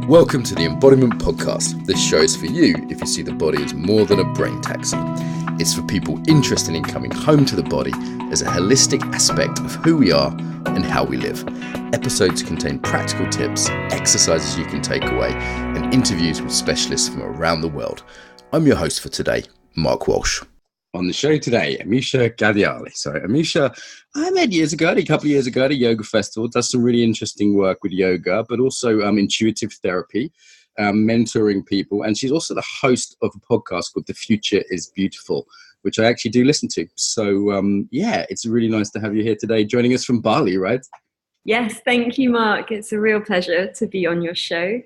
Welcome to the Embodiment Podcast. This show is for you if you see the body as more than a brain taxi. It's for people interested in coming home to the body as a holistic aspect of who we are and how we live. Episodes contain practical tips, exercises you can take away, and interviews with specialists from around the world. I'm your host for today, Mark Walsh. On the show today, Amisha Ghadiali. So Amisha, I met a couple of years ago at a yoga festival, does some really interesting work with yoga, but also intuitive therapy, mentoring people. And she's also the host of a podcast called The Future is Beautiful, which I actually do listen to. So it's really nice to have you here today, joining us from Bali, right? Yes, thank you, Mark. It's a real pleasure to be on your show.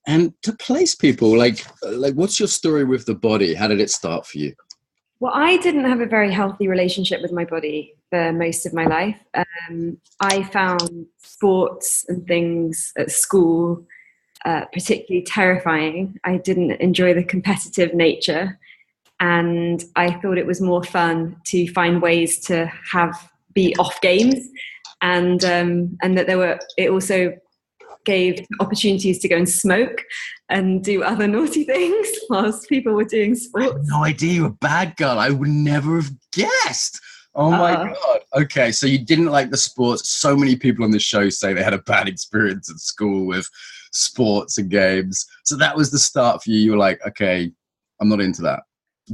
And to place people, like what's your story with the body? How did it start for you? Well, I didn't have a very healthy relationship with my body for most of my life. I found sports and things at school particularly terrifying. I didn't enjoy the competitive nature, and I thought it was more fun to find ways to be off games, and that it also gave opportunities to go and smoke and do other naughty things whilst people were doing sports. I had no idea you were a bad girl. I would never have guessed. Oh my God. Okay, so you didn't like the sports. So many people on this show say they had a bad experience at school with sports and games. So that was the start for you. You were like, okay, I'm not into that.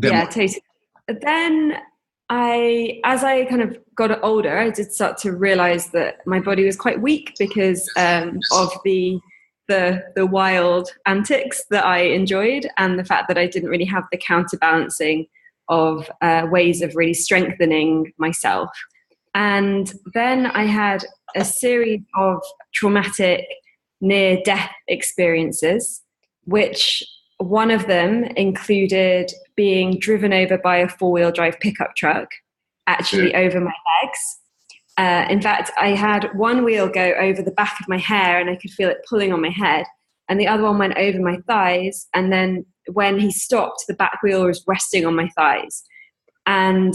Totally. Then as I kind of got older, I did start to realize that my body was quite weak because of the wild antics that I enjoyed, and the fact that I didn't really have the counterbalancing of ways of really strengthening myself. And then I had a series of traumatic near-death experiences, which one of them included being driven over by a four-wheel drive pickup truck, actually over my legs. In fact, I had one wheel go over the back of my hair and I could feel it pulling on my head, and the other one went over my thighs, and then when he stopped, the back wheel was resting on my thighs. And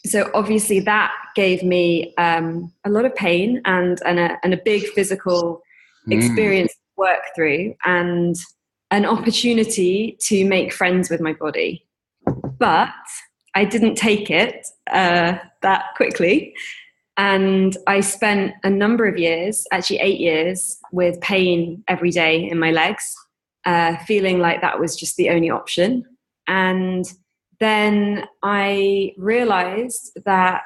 so obviously that gave me a lot of pain and a big physical experience to work through, and an opportunity to make friends with my body. But I didn't take it that quickly. And I spent a number of years, actually 8 years, with pain every day in my legs, feeling like that was just the only option. And then I realized that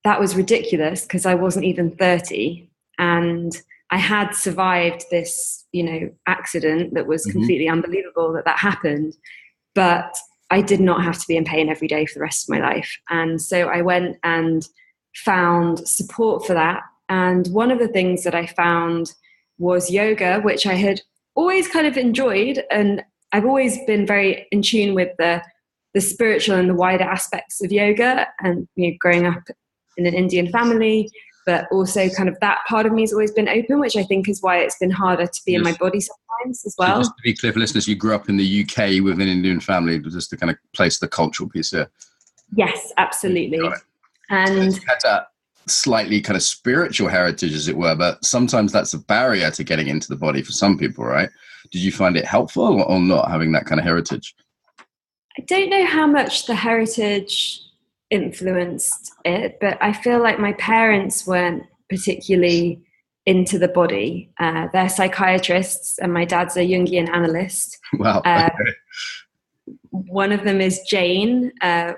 was ridiculous because I wasn't even 30. And I had survived this, accident that was completely unbelievable that happened, but I did not have to be in pain every day for the rest of my life. And so I went and found support for that. And one of the things that I found was yoga, which I had always kind of enjoyed. And I've always been very in tune with the spiritual and the wider aspects of yoga, and growing up in an Indian family, but also kind of that part of me has always been open, which I think is why it's been harder to be in my body sometimes as well. So just to be clear for listeners, you grew up in the UK with an Indian family, just to kind of place the cultural piece here. Yes, absolutely. And so had that slightly kind of spiritual heritage, as it were, but sometimes that's a barrier to getting into the body for some people, right? Did you find it helpful or not, having that kind of heritage? I don't know how much the heritage influenced it, but I feel like my parents weren't particularly into the body. They're psychiatrists, and my dad's a Jungian analyst. Wow. Okay. One of them is Jain,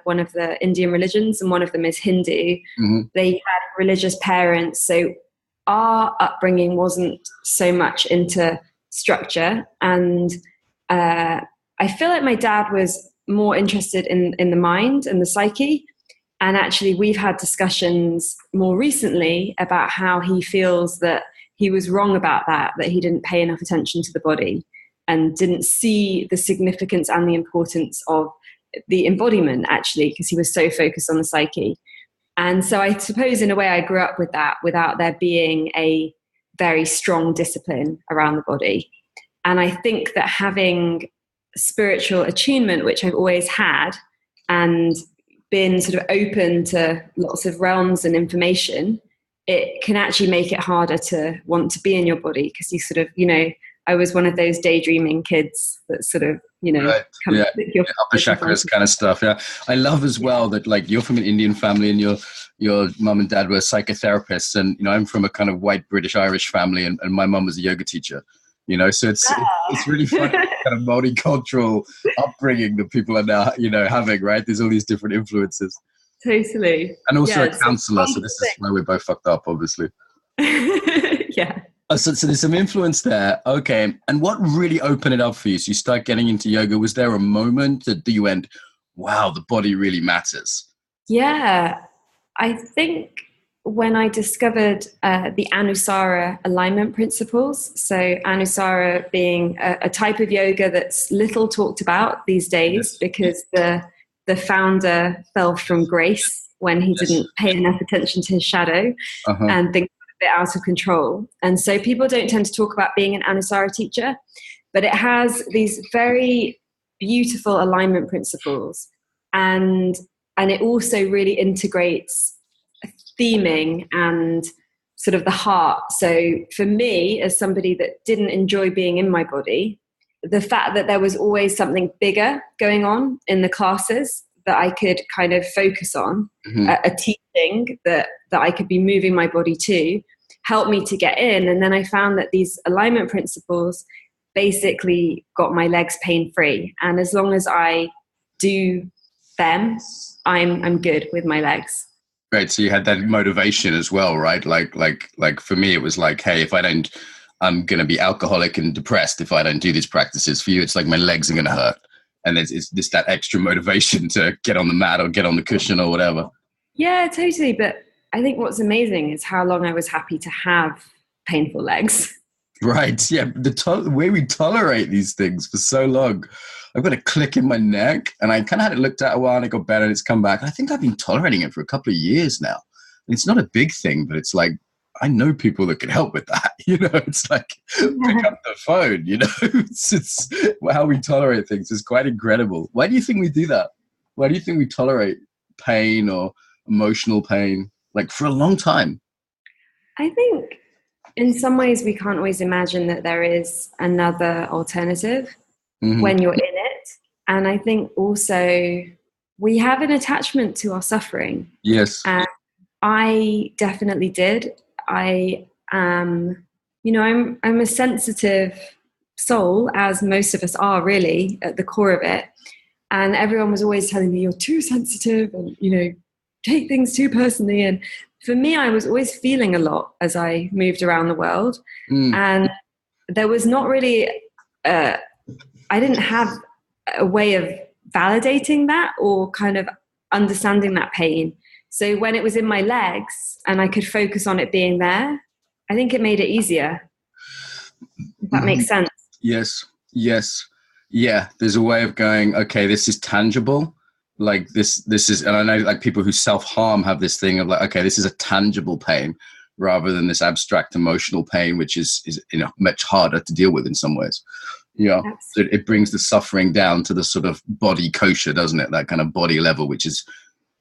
one of the Indian religions, and one of them is Hindu. They had religious parents, so our upbringing wasn't so much into structure, and I feel like my dad was more interested in the mind and the psyche. And actually, we've had discussions more recently about how he feels that he was wrong about that he didn't pay enough attention to the body and didn't see the significance and the importance of the embodiment, actually, because he was so focused on the psyche. And so I suppose in a way I grew up with that without there being a very strong discipline around the body. And I think that having spiritual attunement, which I've always had, and been sort of open to lots of realms and information, it can actually make it harder to want to be in your body, because you sort of, I was one of those daydreaming kids that sort of, right. Yeah. Upper chakras kind of stuff. Yeah. I love as well that like you're from an Indian family and your mum and dad were psychotherapists, and I'm from a kind of white British Irish family, and my mum was a yoga teacher. So it's really fun, kind of multicultural upbringing that people are now having, right? There's all these different influences. Totally. And also a counselor, so this is why we're both fucked up, obviously. Yeah. So there's some influence there. Okay. And what really opened it up for you? So you start getting into yoga. Was there a moment that you went, wow, the body really matters? Yeah. I think when I discovered the Anusara alignment principles, so Anusara being a type of yoga that's little talked about these days, because the founder fell from grace when he didn't pay enough attention to his shadow, and things were a bit out of control. And so people don't tend to talk about being an Anusara teacher, but it has these very beautiful alignment principles, and it also really integrates theming and sort of the heart. So for me, as somebody that didn't enjoy being in my body, the fact that there was always something bigger going on in the classes that I could kind of focus on, a teaching that I could be moving my body to, helped me to get in. And then I found that these alignment principles basically got my legs pain-free. And as long as I do them, I'm good with my legs. Right. So you had that motivation as well, right? Like for me, it was like, hey, I'm going to be alcoholic and depressed if I don't do these practices. For you, it's like my legs are going to hurt. And it's just that extra motivation to get on the mat or get on the cushion or whatever. Yeah, totally. But I think what's amazing is how long I was happy to have painful legs. Right. Yeah. The way we tolerate these things for so long. I've got a click in my neck, and I kind of had it looked at a while, and it got better, and it's come back. And I think I've been tolerating it for a couple of years now. And it's not a big thing, but it's like, I know people that can help with that. It's like, pick up the phone, it's how we tolerate things is quite incredible. Why do you think we do that? Why do you think we tolerate pain or emotional pain, like for a long time? I think in some ways we can't always imagine that there is another alternative when you're in it. And I think also we have an attachment to our suffering. Yes. And I definitely did. I am, I'm a sensitive soul, as most of us are really at the core of it. And everyone was always telling me, you're too sensitive and, take things too personally. And for me, I was always feeling a lot as I moved around the world. And there was not really, I didn't have a way of validating that or kind of understanding that pain. So when it was in my legs and I could focus on it being there, I think it made it easier. If that makes sense. Yes. Yeah. There's a way of going, okay, this is tangible. Like this is, and I know like people who self-harm have this thing of like, okay, this is a tangible pain rather than this abstract emotional pain, which is much harder to deal with in some ways. Yeah. So it brings the suffering down to the sort of body kosher, doesn't it? That kind of body level, which is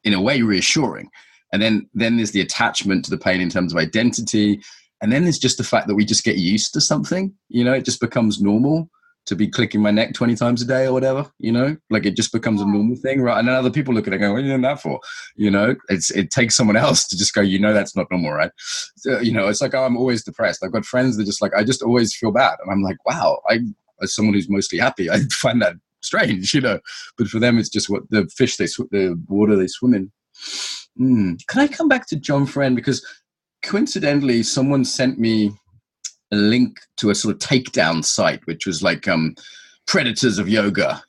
in a way reassuring. And then there's the attachment to the pain in terms of identity. And then there's just the fact that we just get used to something, it just becomes normal to be clicking my neck 20 times a day or whatever, like it just becomes a normal thing, right? And then other people look at it and go, what are you doing that for? It takes someone else to just go, that's not normal, right? So, it's like, oh, I'm always depressed. I've got friends that just like, I just always feel bad. And I'm like, wow, as someone who's mostly happy, I find that strange, but for them, it's just what the fish, the water they swim in. Can I come back to John Friend? Because coincidentally, someone sent me a link to a sort of takedown site, which was like predators of yoga,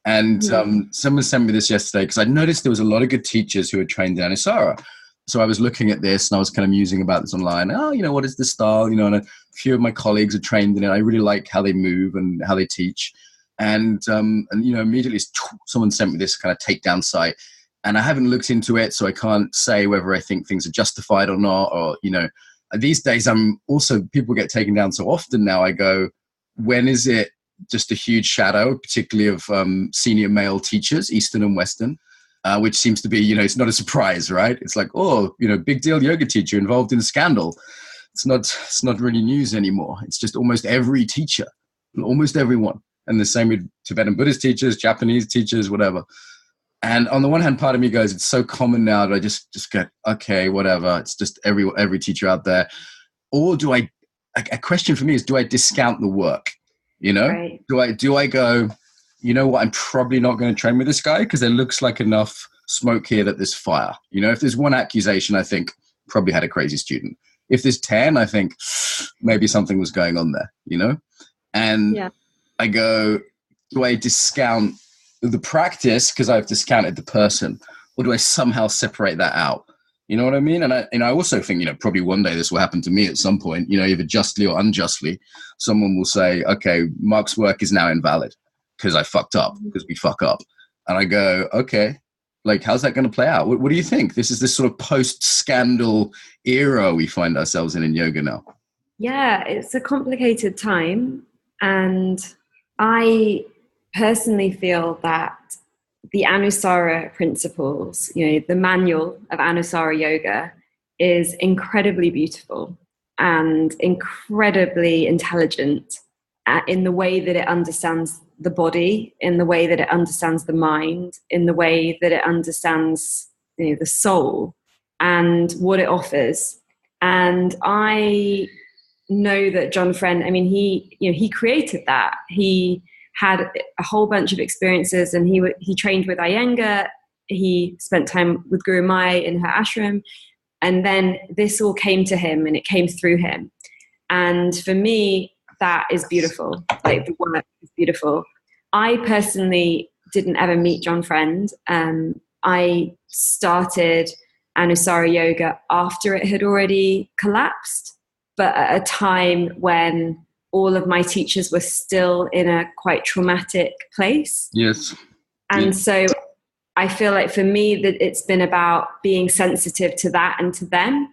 and someone sent me this yesterday because I noticed there was a lot of good teachers who had trained in Anusara. So I was looking at this and I was kind of musing about this online. Oh, what is this style? And a few of my colleagues are trained in it. I really like how they move and how they teach. And immediately someone sent me this kind of takedown site, and I haven't looked into it, so I can't say whether I think things are justified or not. Or these days, people get taken down so often now. I go, when is it just a huge shadow, particularly of senior male teachers, Eastern and Western, which seems to be it's not a surprise, right? It's like, oh, big deal yoga teacher involved in a scandal. it's not really news anymore. It's just almost every teacher, almost everyone. And the same with Tibetan Buddhist teachers, Japanese teachers, whatever. And on the one hand, part of me goes, it's so common now that I just go, okay, whatever. It's just every teacher out there. Or do I, a question for me is, do I discount the work? You know, right. do I go, you know what, I'm probably not going to train with this guy because there looks like enough smoke here that there's fire. You know, if there's one accusation, I think probably had a crazy student. If there's 10, I think maybe something was going on there, you know? And I go, do I discount the practice because I've discounted the person, or do I somehow separate that out? You know what I mean? And I also think, you know, probably one day this will happen to me at some point, you know, either justly or unjustly, someone will say, okay, Mark's work is now invalid because I fucked up, because we fuck up. And I go, okay, like, how's that going to play out? What do you think? This is this sort of post-scandal era we find ourselves in yoga now. Yeah, it's a complicated time. And I personally feel that the Anusara principles, you know, the manual of Anusara yoga is incredibly beautiful and incredibly intelligent in the way that it understands the body, in the way that it understands the mind, in the way that it understands, you know, the soul and what it offers. And I know that John Friend, I mean, he created that. He had a whole bunch of experiences, and he trained with Iyengar. He spent time with Guru Mai in her ashram, and then this all came to him, and it came through him. And for me, that is beautiful. Like, the work is beautiful. I personally didn't ever meet John Friend. I started Anusara yoga after it had already collapsed, but at a time when all of my teachers were still in a quite traumatic place. Yes. And so I feel like for me that it's been about being sensitive to that and to them.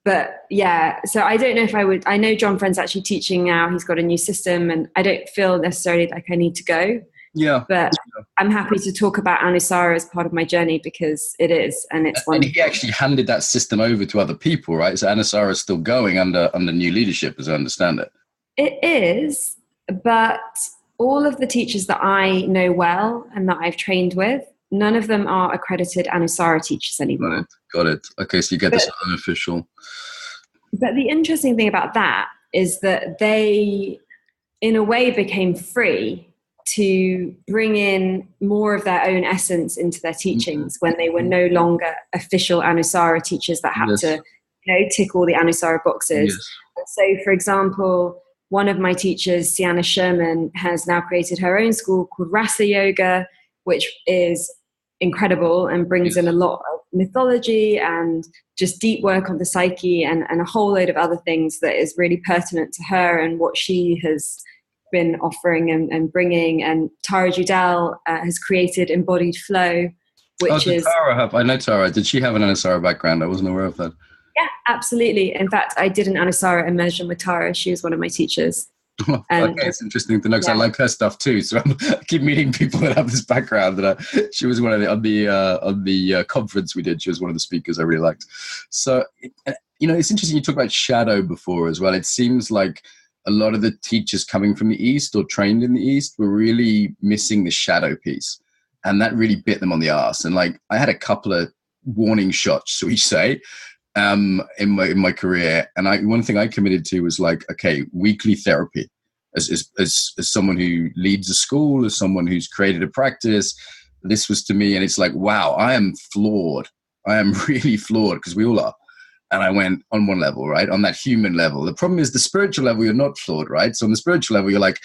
But yeah, so I don't know if I know John Friend's actually teaching now. He's got a new system, and I don't feel necessarily like I need to go. Yeah. But I'm happy to talk about Anusara as part of my journey, because it is, and it's wonderful. And he actually handed that system over to other people, right? So Anusara is still going under new leadership, as I understand it. It is, but all of the teachers that I know well and that I've trained with, none of them are accredited Anusara teachers anymore. Got it. Okay, so you get this unofficial. But the interesting thing about that is that they, in a way, became free to bring in more of their own essence into their teachings when they were no longer official Anusara teachers that had to, you know, tick all the Anusara boxes. And so, for example, one of my teachers, Sienna Sherman, has now created her own school called Rasa Yoga, which is incredible and brings in a lot of mythology and just deep work on the psyche and a whole load of other things that is really pertinent to her and what she has been offering and bringing. And Tara Judell has created Embodied Flow, which is... I know Tara. Did she have an Anusara background? I wasn't aware of that. Yeah, absolutely. In fact, I did an Anusara immersion with Tara. She was one of my teachers. Okay, it's interesting to know, because I like her stuff too. So I keep meeting people that have this background. She was one of on the conference we did. She was one of the speakers I really liked. So you know, it's interesting. You talked about shadow before as well. It seems like a lot of the teachers coming from the East or trained in the East were really missing the shadow piece, and that really bit them on the arse. And like, I had a couple of warning shots, so we say, in my career, and one thing I committed to was like, okay, weekly therapy. As someone who leads a school, as someone who's created a practice, this was to me, and it's like, wow, I am flawed. I am really flawed, because we all are. And I went on one level, right, on that human level. The problem is the spiritual level, you're not flawed, right? So on the spiritual level, you're like,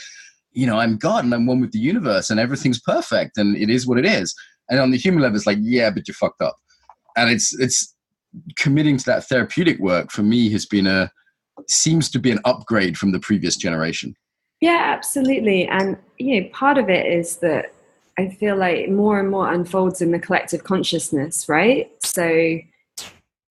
you know, I'm God and I'm one with the universe and everything's perfect and it is what it is. And on the human level, it's like, yeah, but you're fucked up. And it's committing to that therapeutic work for me seems to be an upgrade from the previous generation. Yeah, absolutely. And, you know, part of it is that I feel like more and more unfolds in the collective consciousness, right? So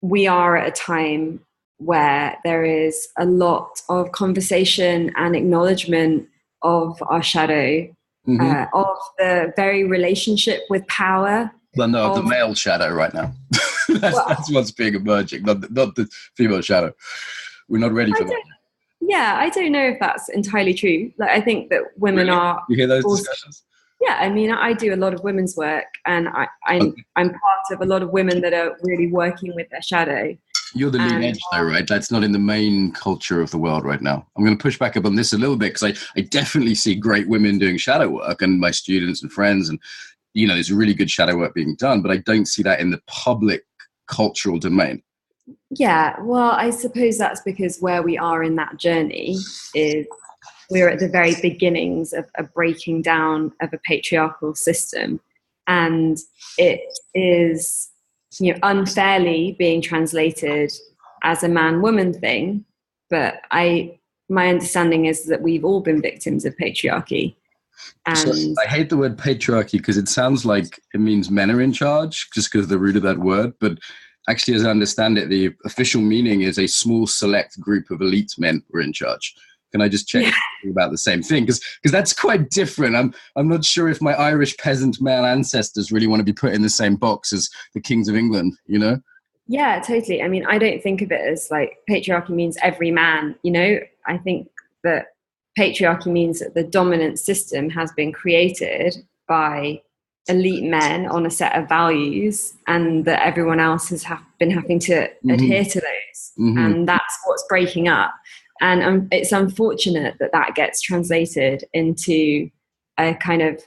we are at a time where there is a lot of conversation and acknowledgement of our shadow, of the very relationship with power Well, no, the male shadow right now. That's what's being emerging, not the female shadow. We're not ready for that. Yeah, I don't know if that's entirely true. Like, I think that women are. You hear those discussions? Yeah, I mean, I do a lot of women's work, and I'm part of a lot of women that are really working with their shadow. You're the leading edge, though, right? That's not in the main culture of the world right now. I'm going to push back up on this a little bit, because I definitely see great women doing shadow work, and my students and friends, and there's really good shadow work being done, but I don't see that in the public cultural domain. Yeah, well, I suppose that's because where we are in that journey is we're at the very beginnings of a breaking down of a patriarchal system, and it is unfairly being translated as a man-woman thing. But my understanding is that we've all been victims of patriarchy. And so I hate the word patriarchy because it sounds like it means men are in charge, just because of the root of that word. But actually, as I understand it, the official meaning is a small select group of elite men who are in charge. Can I just check about the same thing? Because that's quite different. I'm not sure if my Irish peasant male ancestors really want to be put in the same box as the kings of England, Yeah, totally. I mean, I don't think of it as like patriarchy means every man, I think that patriarchy means that the dominant system has been created by elite men on a set of values, and that everyone else has been having to adhere to those. And that's what's breaking up. And it's unfortunate that gets translated into a kind of,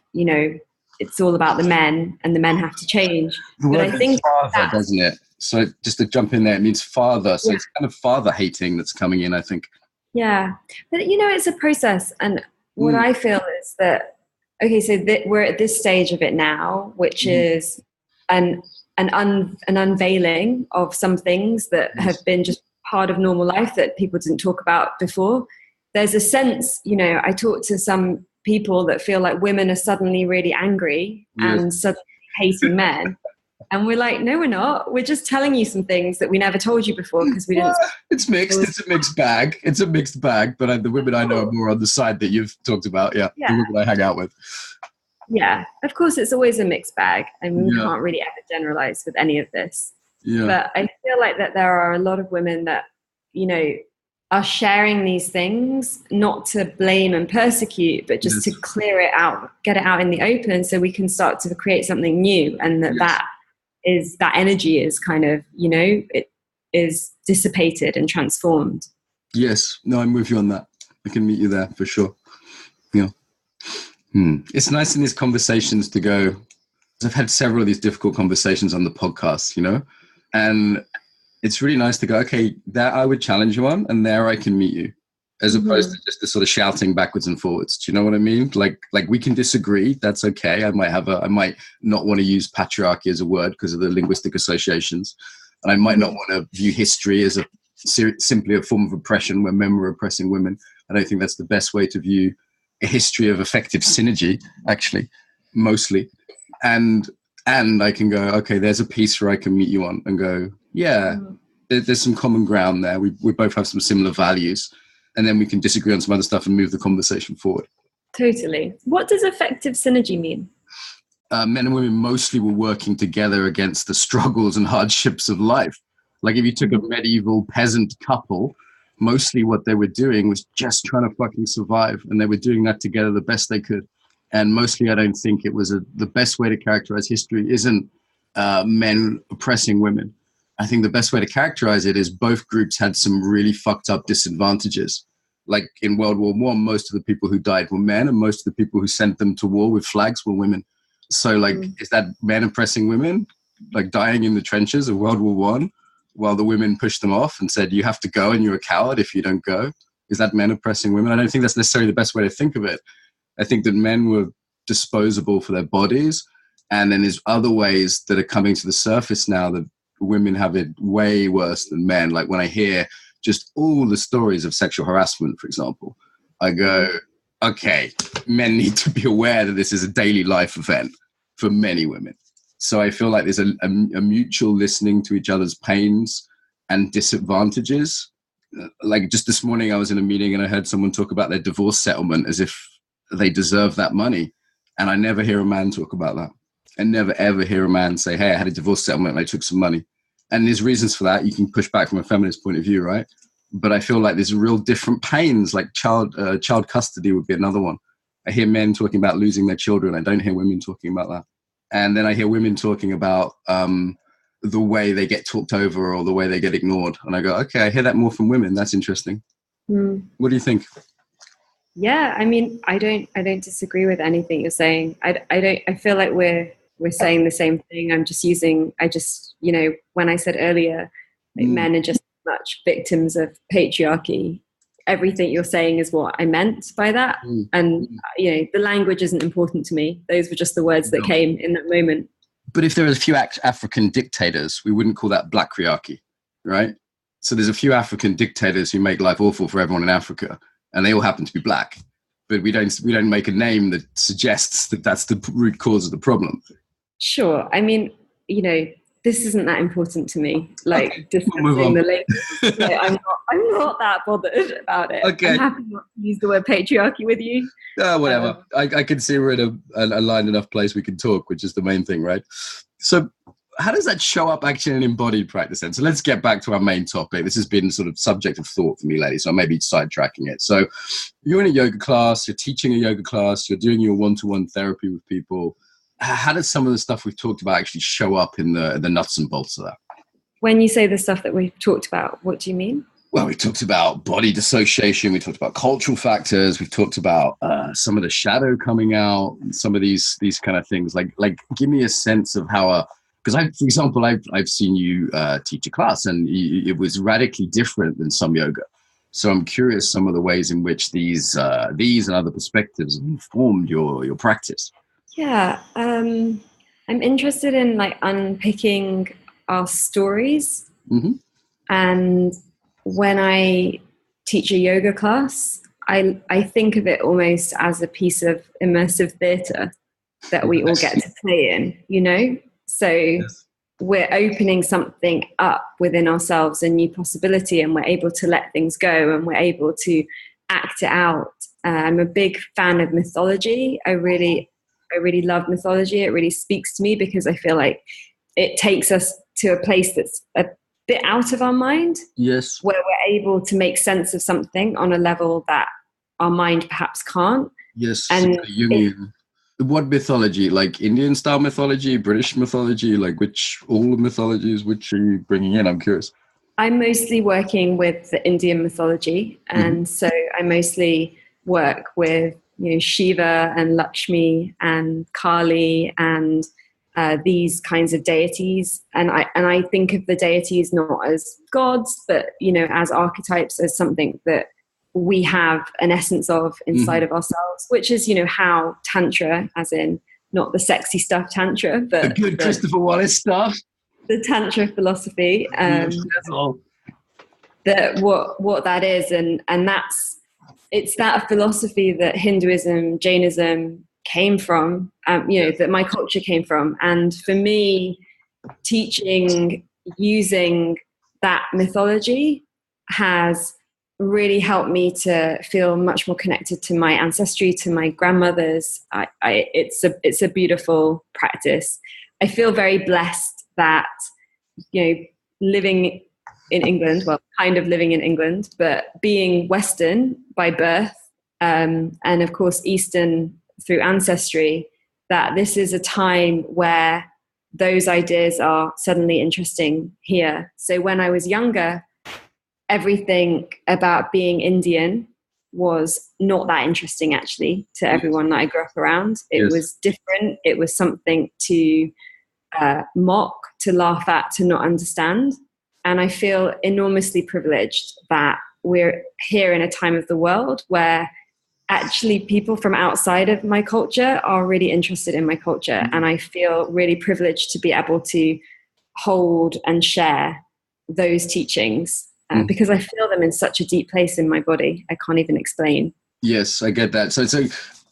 it's all about the men and the men have to change. The word I think father, doesn't it? So just to jump in there, it means father. So it's kind of father hating that's coming in, I think. Yeah. But, it's a process. And what I feel is that, okay, so we're at this stage of it now, which is an unveiling of some things that have been just part of normal life that people didn't talk about before. There's a sense, I talk to some people that feel like women are suddenly really angry and suddenly hating men. And we're like, no, we're not. We're just telling you some things that we never told you before because we didn't. It's mixed. It's a mixed bag. It's a mixed bag. But the women I know are more on the side that you've talked about. Yeah. The women I hang out with. Yeah. Of course, it's always a mixed bag. I mean, we can't really ever generalize with any of this. Yeah. But I feel like that there are a lot of women that, are sharing these things, not to blame and persecute, but just to clear it out, get it out in the open so we can start to create something new. And that energy is kind of, it is dissipated and transformed. Yes. No, I'm with you on that. I can meet you there for sure. Yeah. It's nice in these conversations to go, I've had several of these difficult conversations on the podcast, and it's really nice to go, okay, there I would challenge you on, and there I can meet you, as opposed to just the sort of shouting backwards and forwards. Do you know what I mean? Like we can disagree. That's okay. I might not want to use patriarchy as a word because of the linguistic associations. And I might not want to view history as simply a form of oppression where men were oppressing women. I don't think that's the best way to view a history of effective synergy, actually, mostly. And I can go, okay, there's a piece where I can meet you on and go, there's some common ground there. We both have some similar values, and then we can disagree on some other stuff and move the conversation forward. Totally. What does effective synergy mean? Men and women mostly were working together against the struggles and hardships of life. Like if you took a medieval peasant couple, mostly what they were doing was just trying to fucking survive, and they were doing that together the best they could. And mostly I don't think it was the best way to characterize history isn't men oppressing women. I think the best way to characterize it is both groups had some really fucked up disadvantages. Like in World War I, most of the people who died were men, and most of the people who sent them to war with flags were women. So is that men oppressing women, like dying in the trenches of World War I, while the women pushed them off and said, you have to go and you're a coward if you don't go? Is that men oppressing women? I don't think that's necessarily the best way to think of it. I think that men were disposable for their bodies. And then there's other ways that are coming to the surface now that women have it way worse than men. Like when I hear just all the stories of sexual harassment, for example, I go, okay, men need to be aware that this is a daily life event for many women. So I feel like there's a mutual listening to each other's pains and disadvantages. Like just this morning I was in a meeting and I heard someone talk about their divorce settlement as if they deserve that money. And I never hear a man talk about that. and never ever hear a man say, hey, I had a divorce settlement and I took some money. And there's reasons for that. You can push back from a feminist point of view, right? But I feel like there's real different pains, like child custody would be another one. I hear men talking about losing their children. I don't hear women talking about that. And then I hear women talking about the way they get talked over or the way they get ignored. And I go, okay, I hear that more from women. That's interesting. What do you think? Yeah, I mean, I don't disagree with anything you're saying. I feel like we're saying the same thing. When I said earlier, like men are just much victims of patriarchy. Everything you're saying is what I meant by that. And, the language isn't important to me. Those were just the words that came in that moment. But if there was a few African dictators, we wouldn't call that blackriarchy, right? So there's a few African dictators who make life awful for everyone in Africa, and they all happen to be black. But we don't make a name that suggests that that's the root cause of the problem. Sure. I mean, this isn't that important to me. Like discussing the link. I'm not that bothered about it. Okay. I'm happy not to use the word patriarchy with you. Whatever. I can see we're in a aligned enough place we can talk, which is the main thing, right? So how does that show up actually in embodied practice then? So let's get back to our main topic. This has been sort of subject of thought for me lately, so I may be sidetracking it. So you're in a yoga class, you're teaching a yoga class, you're doing your one-to-one therapy with people. How does some of the stuff we've talked about actually show up in the nuts and bolts of that? When you say the stuff that we've talked about, what do you mean? Well, we talked about body dissociation. We talked about cultural factors. We've talked about some of the shadow coming out, and some of these kind of things. Like, give me a sense of how because for example, I've seen you teach a class, and it was radically different than some yoga. So I'm curious some of the ways in which these and other perspectives have informed your practice. Yeah, I'm interested in unpicking our stories. And when I teach a yoga class, I think of it almost as a piece of immersive theatre that we all get to play in, So we're opening something up within ourselves, a new possibility, and we're able to let things go and we're able to act it out. I'm a big fan of mythology. I really love mythology. It really speaks to me because I feel like it takes us to a place that's a bit out of our mind. Yes. Where we're able to make sense of something on a level that our mind perhaps can't. Yes. And what mythology? Like Indian style mythology, British mythology, like all mythologies, which are you bringing in? I'm curious. I'm mostly working with the Indian mythology. And so I mostly work with Shiva and Lakshmi and Kali and these kinds of deities, and I think of the deities not as gods, but as archetypes, as something that we have an essence of inside of ourselves, which is how Tantra, as in not the sexy stuff Tantra, but the good Christopher Wallis stuff, the Tantra philosophy, that what that is, and it's that philosophy that Hinduism, Jainism came from, that my culture came from. And for me, teaching using that mythology has really helped me to feel much more connected to my ancestry, to my grandmothers. It's a beautiful practice. I feel very blessed that, living in England, well, kind of living in England, but being Western by birth, and of course Eastern through ancestry, that this is a time where those ideas are suddenly interesting here. So when I was younger, everything about being Indian was not that interesting actually to everyone that I grew up around. It was different. It was something to mock, to laugh at, to not understand. And I feel enormously privileged that we're here in a time of the world where actually people from outside of my culture are really interested in my culture. And I feel really privileged to be able to hold and share those teachings because I feel them in such a deep place in my body. I can't even explain. Yes, I get that. So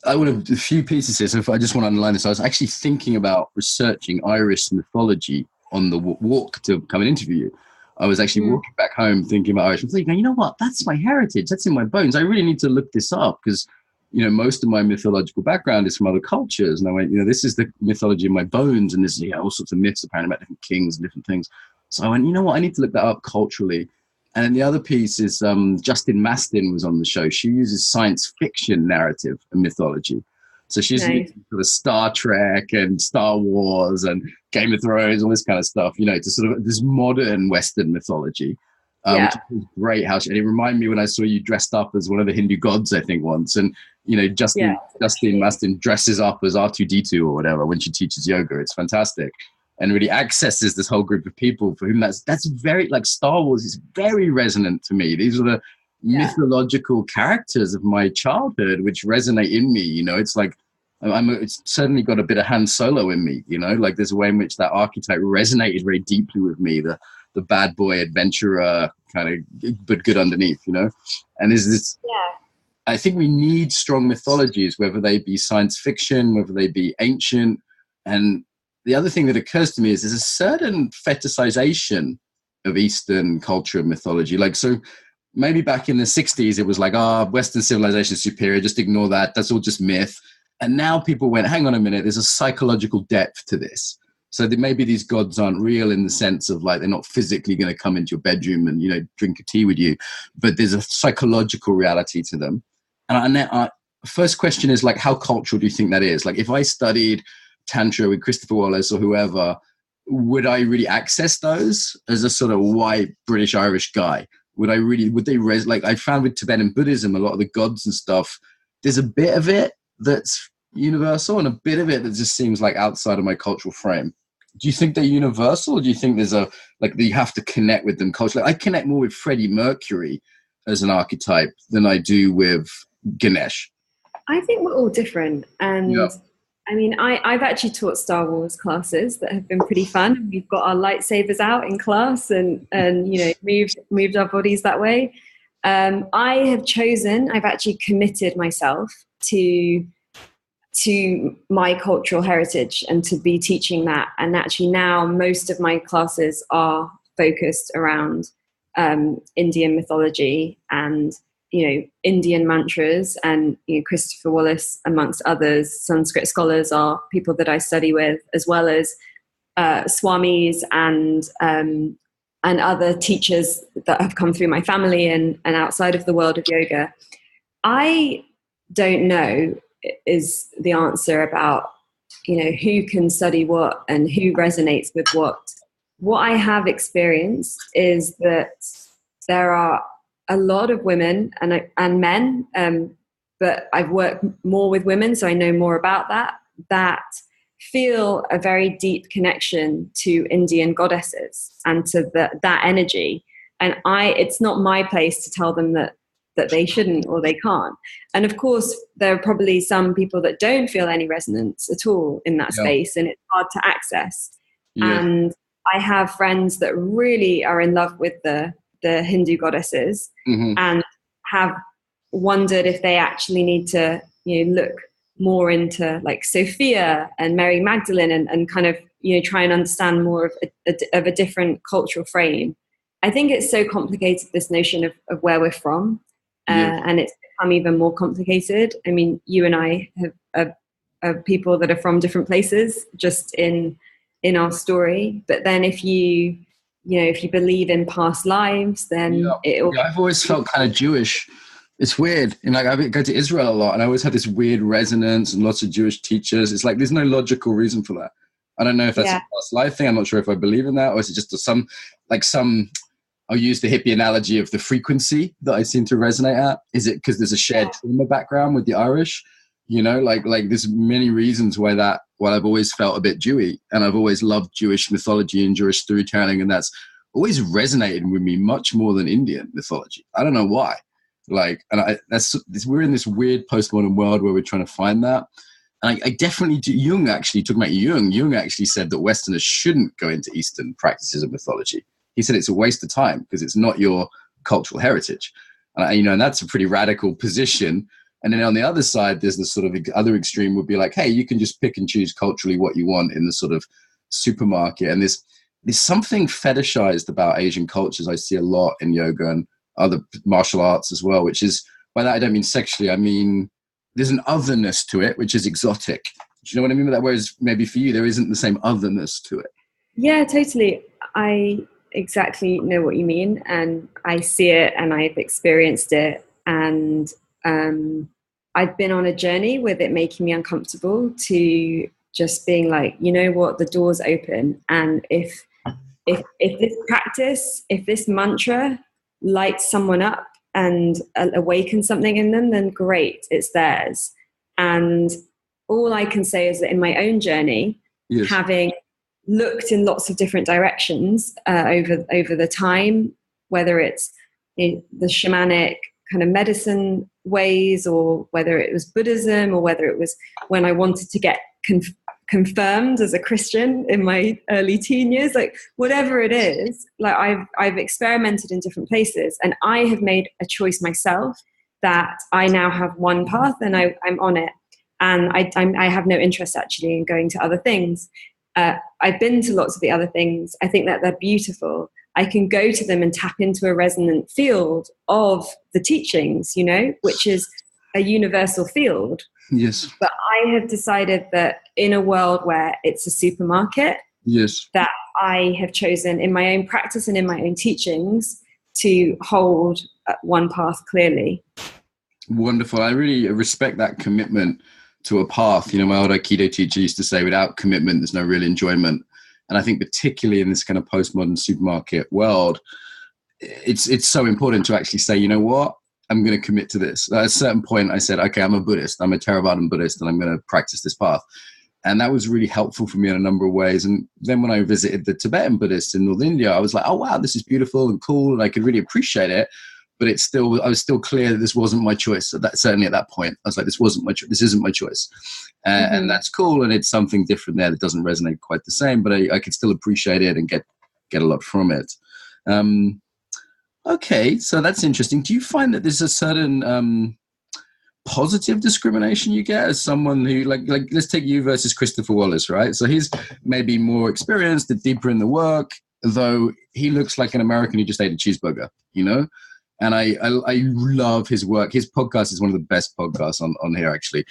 I would have a few pieces here. So if I just want to underline this, I was actually thinking about researching Irish mythology on the walk to come and interview you. I was actually walking back home thinking about Irish. I was thinking, you know what? That's my heritage. That's in my bones. I really need to look this up because most of my mythological background is from other cultures. And I went, this is the mythology in my bones. And there's all sorts of myths apparently about different kings and different things. So I went, you know what, I need to look that up culturally. And then the other piece is Justin Mastin was on the show. She uses science fiction narrative and mythology. So she's using sort of Star Trek and Star Wars and Game of Thrones, all this kind of stuff, to sort of this modern Western mythology. Which was great. And it reminded me when I saw you dressed up as one of the Hindu gods, I think once. And, Justine Mastin dresses up as R2-D2 or whatever when she teaches yoga. It's fantastic. And really accesses this whole group of people for whom that's very, like Star Wars is very resonant to me. These are the mythological characters of my childhood, which resonate in me. It's like, it's certainly got a bit of Han Solo in me, like there's a way in which that archetype resonated very deeply with me. The bad boy adventurer kind of, but good underneath, and there's this, I think we need strong mythologies, whether they be science fiction, whether they be ancient. And the other thing that occurs to me is there's a certain fetishization of Eastern culture and mythology. Like, so maybe back in the 60s, it was like, Western civilization is superior, just ignore that. That's all just myth. And now people went, hang on a minute, there's a psychological depth to this. So maybe these gods aren't real in the sense of like, they're not physically going to come into your bedroom and, drink a tea with you, but there's a psychological reality to them. And first question is like, how cultural do you think that is? Like if I studied Tantra with Christopher Wallis or whoever, would I really access those as a sort of white British Irish guy? Would they like I found with Tibetan Buddhism, a lot of the gods and stuff, there's a bit of it that's universal and a bit of it that just seems like outside of my cultural frame. Do you think they're universal, or do you think there's you have to connect with them culturally? I connect more with Freddie Mercury as an archetype than I do with Ganesh. I think we're all different. And I mean, I've actually taught Star Wars classes that have been pretty fun. We've got our lightsabers out in class and moved our bodies that way. I've actually committed myself to my cultural heritage and to be teaching that. And actually now most of my classes are focused around Indian mythology and, Indian mantras. And, Christopher Wallis, amongst others, Sanskrit scholars are people that I study with, as well as swamis and other teachers that have come through my family and outside of the world of yoga. I don't know is the answer about, who can study what and who resonates with what. What I have experienced is that there are a lot of women and men, but I've worked more with women, so I know more about that feel a very deep connection to Indian goddesses and to that energy. And it's not my place to tell them that they shouldn't or they can't. And of course, there are probably some people that don't feel any resonance at all in that space, and it's hard to access. Yeah. And I have friends that really are in love with the Hindu goddesses and have wondered if they actually need to look more into like Sophia and Mary Magdalene and kind of try and understand more of a different cultural frame. I think it's so complicated, this notion of where we're from. And it's become even more complicated. I mean, you and I have people that are from different places just in our story. But then if you believe in past lives, then I've always felt kind of Jewish. It's weird. And like I go to Israel a lot and I always had this weird resonance and lots of Jewish teachers. It's like there's no logical reason for that. I don't know if that's a past life thing. I'm not sure if I believe in that, or is it just some I'll use the hippie analogy of the frequency that I seem to resonate at. Is it because there's a shared trauma background with the Irish? Like there's many reasons why I've always felt a bit Jewy, and I've always loved Jewish mythology and Jewish storytelling, and that's always resonated with me much more than Indian mythology. I don't know why. We're in this weird postmodern world where we're trying to find that. And I definitely do. Jung actually, talking about Jung actually said that Westerners shouldn't go into Eastern practices of mythology. He said it's a waste of time because it's not your cultural heritage. And that's a pretty radical position. And then on the other side, there's the sort of other extreme would be like, hey, you can just pick and choose culturally what you want in the sort of supermarket. And there's something fetishized about Asian cultures I see a lot in yoga and other martial arts as well, which is, by that I don't mean sexually, I mean there's an otherness to it, which is exotic. Do you know what I mean by that? Whereas maybe for you, there isn't the same otherness to it. Yeah, totally. I exactly know what you mean, and I see it, and I've experienced it, and I've been on a journey with it making me uncomfortable to just being like, you know what, the door's open, and if this practice, if this mantra lights someone up and awakens something in them, then great, it's theirs. And all I can say is that in my own journey, yes, having looked in lots of different directions over the time, whether it's in the shamanic kind of medicine ways, or whether it was Buddhism, or whether it was when I wanted to get confirmed as a Christian in my early teen years, like whatever it is, like I've experimented in different places, and I have made a choice myself that I now have one path and I'm on it, and I have no interest actually in going to other things. I've been to lots of the other things. I think that they're beautiful. I can go to them and tap into a resonant field of the teachings, you know, which is a universal field. Yes. But I have decided that in a world where it's a supermarket, yes, that I have chosen in my own practice and in my own teachings to hold one path clearly. Wonderful. I really respect that commitment to a path. You know, my old Aikido teacher used to say, without commitment, there's no real enjoyment. And I think particularly in this kind of postmodern supermarket world, it's so important to actually say, you know what, I'm going to commit to this. At a certain point, I said, okay, I'm a Buddhist. I'm a Theravadan Buddhist, and I'm going to practice this path. And that was really helpful for me in a number of ways. And then when I visited the Tibetan Buddhists in North India, I was like, oh, wow, this is beautiful and cool. And I could really appreciate it. But I was still clear that this wasn't my choice. So certainly at that point, I was like, this isn't my choice. And that's cool. And it's something different there that doesn't resonate quite the same, but I could still appreciate it and get a lot from it. Okay, so that's interesting. Do you find that there's a certain positive discrimination you get as someone who, like let's take you versus Christopher Wallis, right? So he's maybe more experienced and deeper in the work, though he looks like an American who just ate a cheeseburger, you know? And I love his work. His podcast is one of the best podcasts on here, actually.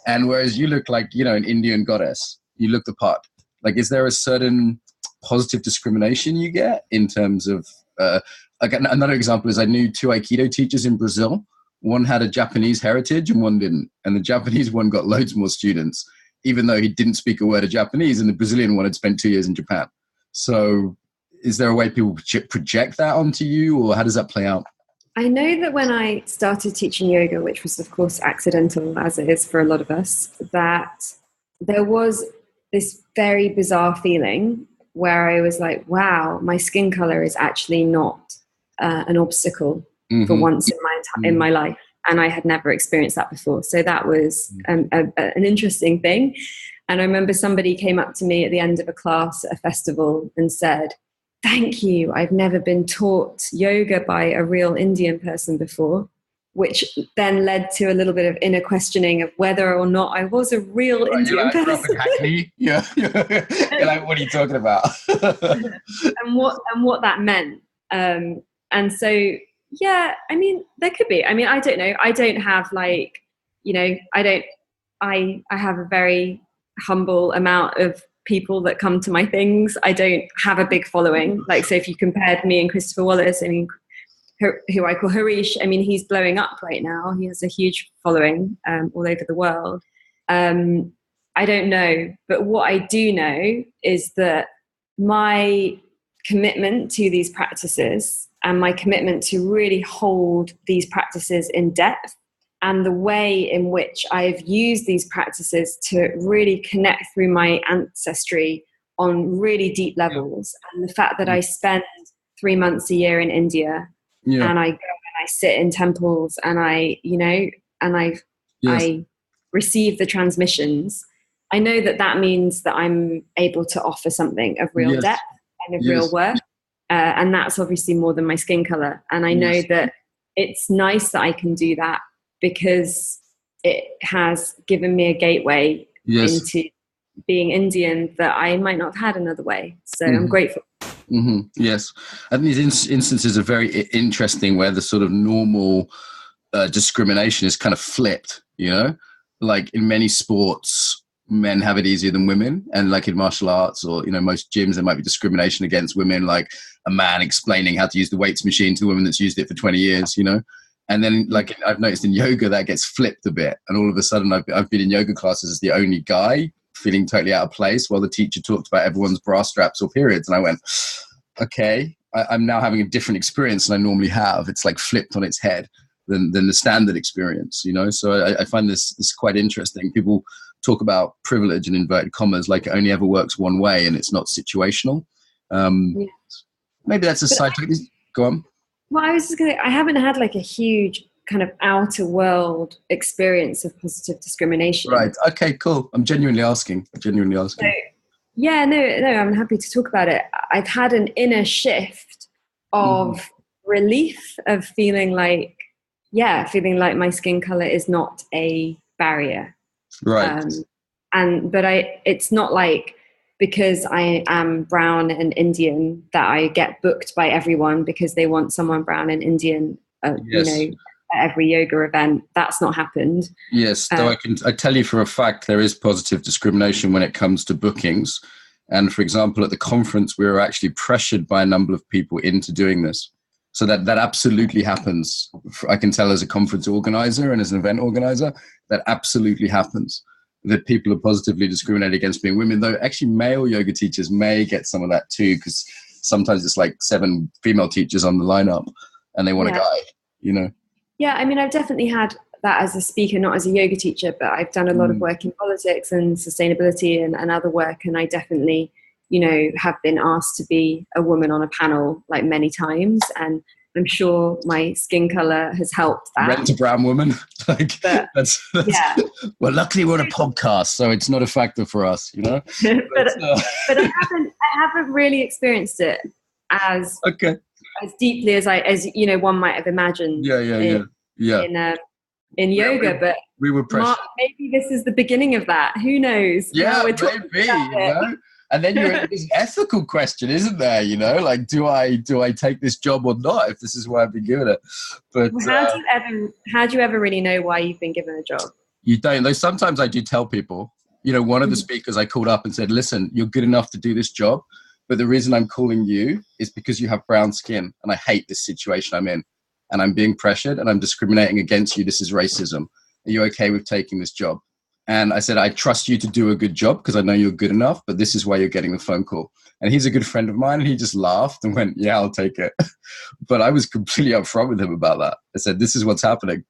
And whereas you look like, you know, an Indian goddess, you look the part. Like, is there a certain positive discrimination you get in terms of, like another example is I knew 2 Aikido teachers in Brazil. One had a Japanese heritage and one didn't. And the Japanese one got loads more students, even though he didn't speak a word of Japanese, and the Brazilian one had spent 2 years in Japan. So is there a way people project that onto you, or how does that play out? I know that when I started teaching yoga, which was of course accidental as it is for a lot of us, that there was this very bizarre feeling where I was like, wow, my skin color is actually not an obstacle for once in my life. And I had never experienced that before. So that was an interesting thing. And I remember somebody came up to me at the end of a class at a festival and said, thank you, I've never been taught yoga by a real Indian person before, which then led to a little bit of inner questioning of whether or not I was a real Indian person. Yeah. You're like, what are you talking about? and what that meant. And so, yeah, I mean, there could be. I mean, I don't know. I don't have like, you know, I have a very humble amount of people that come to my things. I don't have a big following. Like, so if you compared me and Christopher Wallis, I mean, who I call Harish, I mean, he's blowing up right now. He has a huge following all over the world. I don't know. But what I do know is that my commitment to these practices and my commitment to really hold these practices in depth, and the way in which I've used these practices to really connect through my ancestry on really deep levels. And the fact that I spend 3 months a year in India, and I go and I sit in temples, and I receive the transmissions. I know that means that I'm able to offer something of real depth and of real worth. And that's obviously more than my skin color. And I know that it's nice that I can do that, because it has given me a gateway into being Indian that I might not have had another way. So I'm grateful. Yes. I think these instances are very interesting, where the sort of normal discrimination is kind of flipped, you know? like in many sports, men have it easier than women. And like in martial arts or, you know, most gyms, there might be discrimination against women, like a man explaining how to use the weights machine to a woman that's used it for 20 years, you know? And then like I've noticed in yoga, that gets flipped a bit. And all of a sudden I've been in yoga classes as the only guy feeling totally out of place while the teacher talked about everyone's bra straps or periods. And I went, okay, I'm now having a different experience than I normally have. It's like flipped on its head than the standard experience, you know? So I find this quite interesting. People talk about privilege in inverted commas like it only ever works one way and it's not situational. Maybe that's a side topic. Go on. Well, I was just going to, I haven't had like a huge kind of outer world experience of positive discrimination. Right. Okay, cool. I'm genuinely asking. So, yeah, no, I'm happy to talk about it. I've had an inner shift of relief of feeling like my skin color is not a barrier. Right. It's not like because I am brown and Indian that I get booked by everyone because they want someone brown and Indian, you know, at every yoga event. That's not happened. Yes, though I tell you for a fact there is positive discrimination when it comes to bookings. And for example, at the conference, we were actually pressured by a number of people into doing this. So that absolutely happens. I can tell as a conference organizer and as an event organizer, that absolutely happens. That people are positively discriminated against being women, though actually male yoga teachers may get some of that too, because sometimes it's like 7 female teachers on the lineup and they want a guy, you know? Yeah, I mean, I've definitely had that as a speaker, not as a yoga teacher, but I've done a lot of work in politics and sustainability and other work. And I definitely, you know, have been asked to be a woman on a panel like many times. And I'm sure my skin color has helped that. Rent a brown woman. That's well, luckily we're on a podcast, so it's not a factor for us, you know. but I haven't really experienced it as deeply as you know one might have imagined. In yoga, but we were pressured. Maybe this is the beginning of that. Who knows? Yeah, maybe. You know? And then you're in this ethical question, isn't there? You know, like, do I take this job or not if this is why I've been given it? But how do you ever really know why you've been given a job? You don't. Though sometimes I do tell people. You know, one of the speakers I called up and said, "Listen, you're good enough to do this job, but the reason I'm calling you is because you have brown skin, and I hate this situation I'm in, and I'm being pressured, and I'm discriminating against you. This is racism. Are you okay with taking this job?" And I said, I trust you to do a good job because I know you're good enough, but this is why you're getting the phone call. And he's a good friend of mine. And he just laughed and went, yeah, I'll take it. But I was completely upfront with him about that. I said, this is what's happening.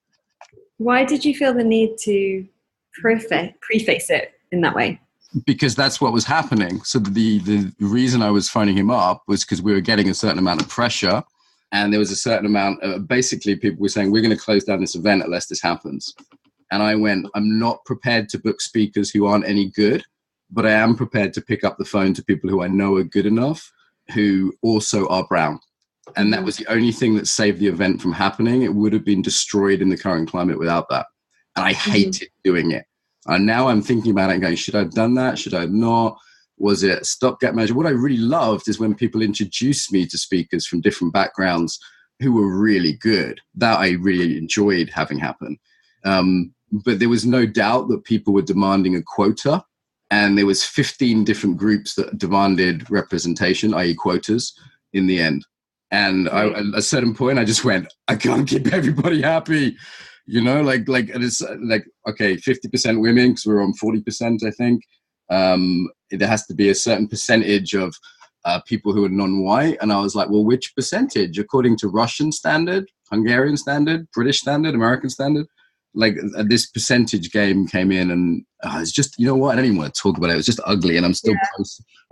Why did you feel the need to preface it in that way? Because that's what was happening. So the reason I was phoning him up was because we were getting a certain amount of pressure. And there was a certain amount of, basically people were saying, we're going to close down this event unless this happens. And I went, I'm not prepared to book speakers who aren't any good, but I am prepared to pick up the phone to people who I know are good enough, who also are brown. And that was the only thing that saved the event from happening. It would have been destroyed in the current climate without that. And I hated doing it. And now I'm thinking about it and going, should I have done that? Should I have not? Was it a stopgap measure? What I really loved is when people introduced me to speakers from different backgrounds who were really good. That I really enjoyed having happen. But there was no doubt that people were demanding a quota, and there was 15 different groups that demanded representation, i.e. quotas, in the end. And at a certain point, I just went, I can't keep everybody happy, you know, like it's like, okay, 50% women, because we're on 40%, I think. There has to be a certain percentage of people who are non-white. And I was like, well, which percentage? According to Russian standard, Hungarian standard, British standard, American standard? Like this percentage game came in, and it's just, you know what? I don't even want to talk about it. It was just ugly, and I'm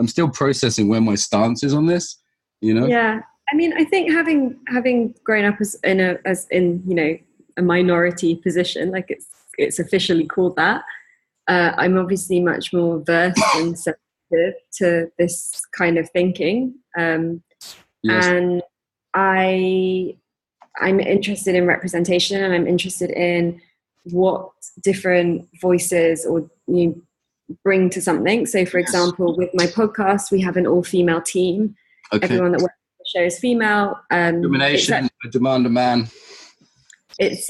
still processing where my stance is on this. You know? Yeah, I mean, I think having grown up as in you know a minority position, like it's officially called that. I'm obviously much more versed and sensitive to this kind of thinking, and I'm interested in representation, and I'm interested in what different voices or you bring to something. So, for example, with my podcast, we have an all-female team. Okay. Everyone that works on the show is female. Discrimination. I demand a man. It's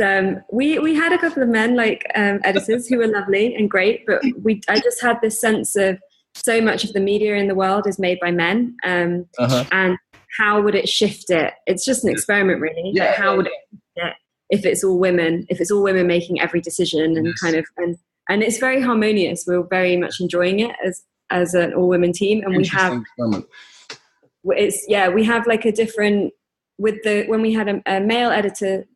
we had a couple of men like editors who were lovely and great, but I just had this sense of so much of the media in the world is made by men, and how would it shift it? It's just an experiment, really. Yeah, how would it shift it if it's all women? If it's all women making every decision and and it's very harmonious. We're very much enjoying it as an all women team, and we have like a different when we had a male editor.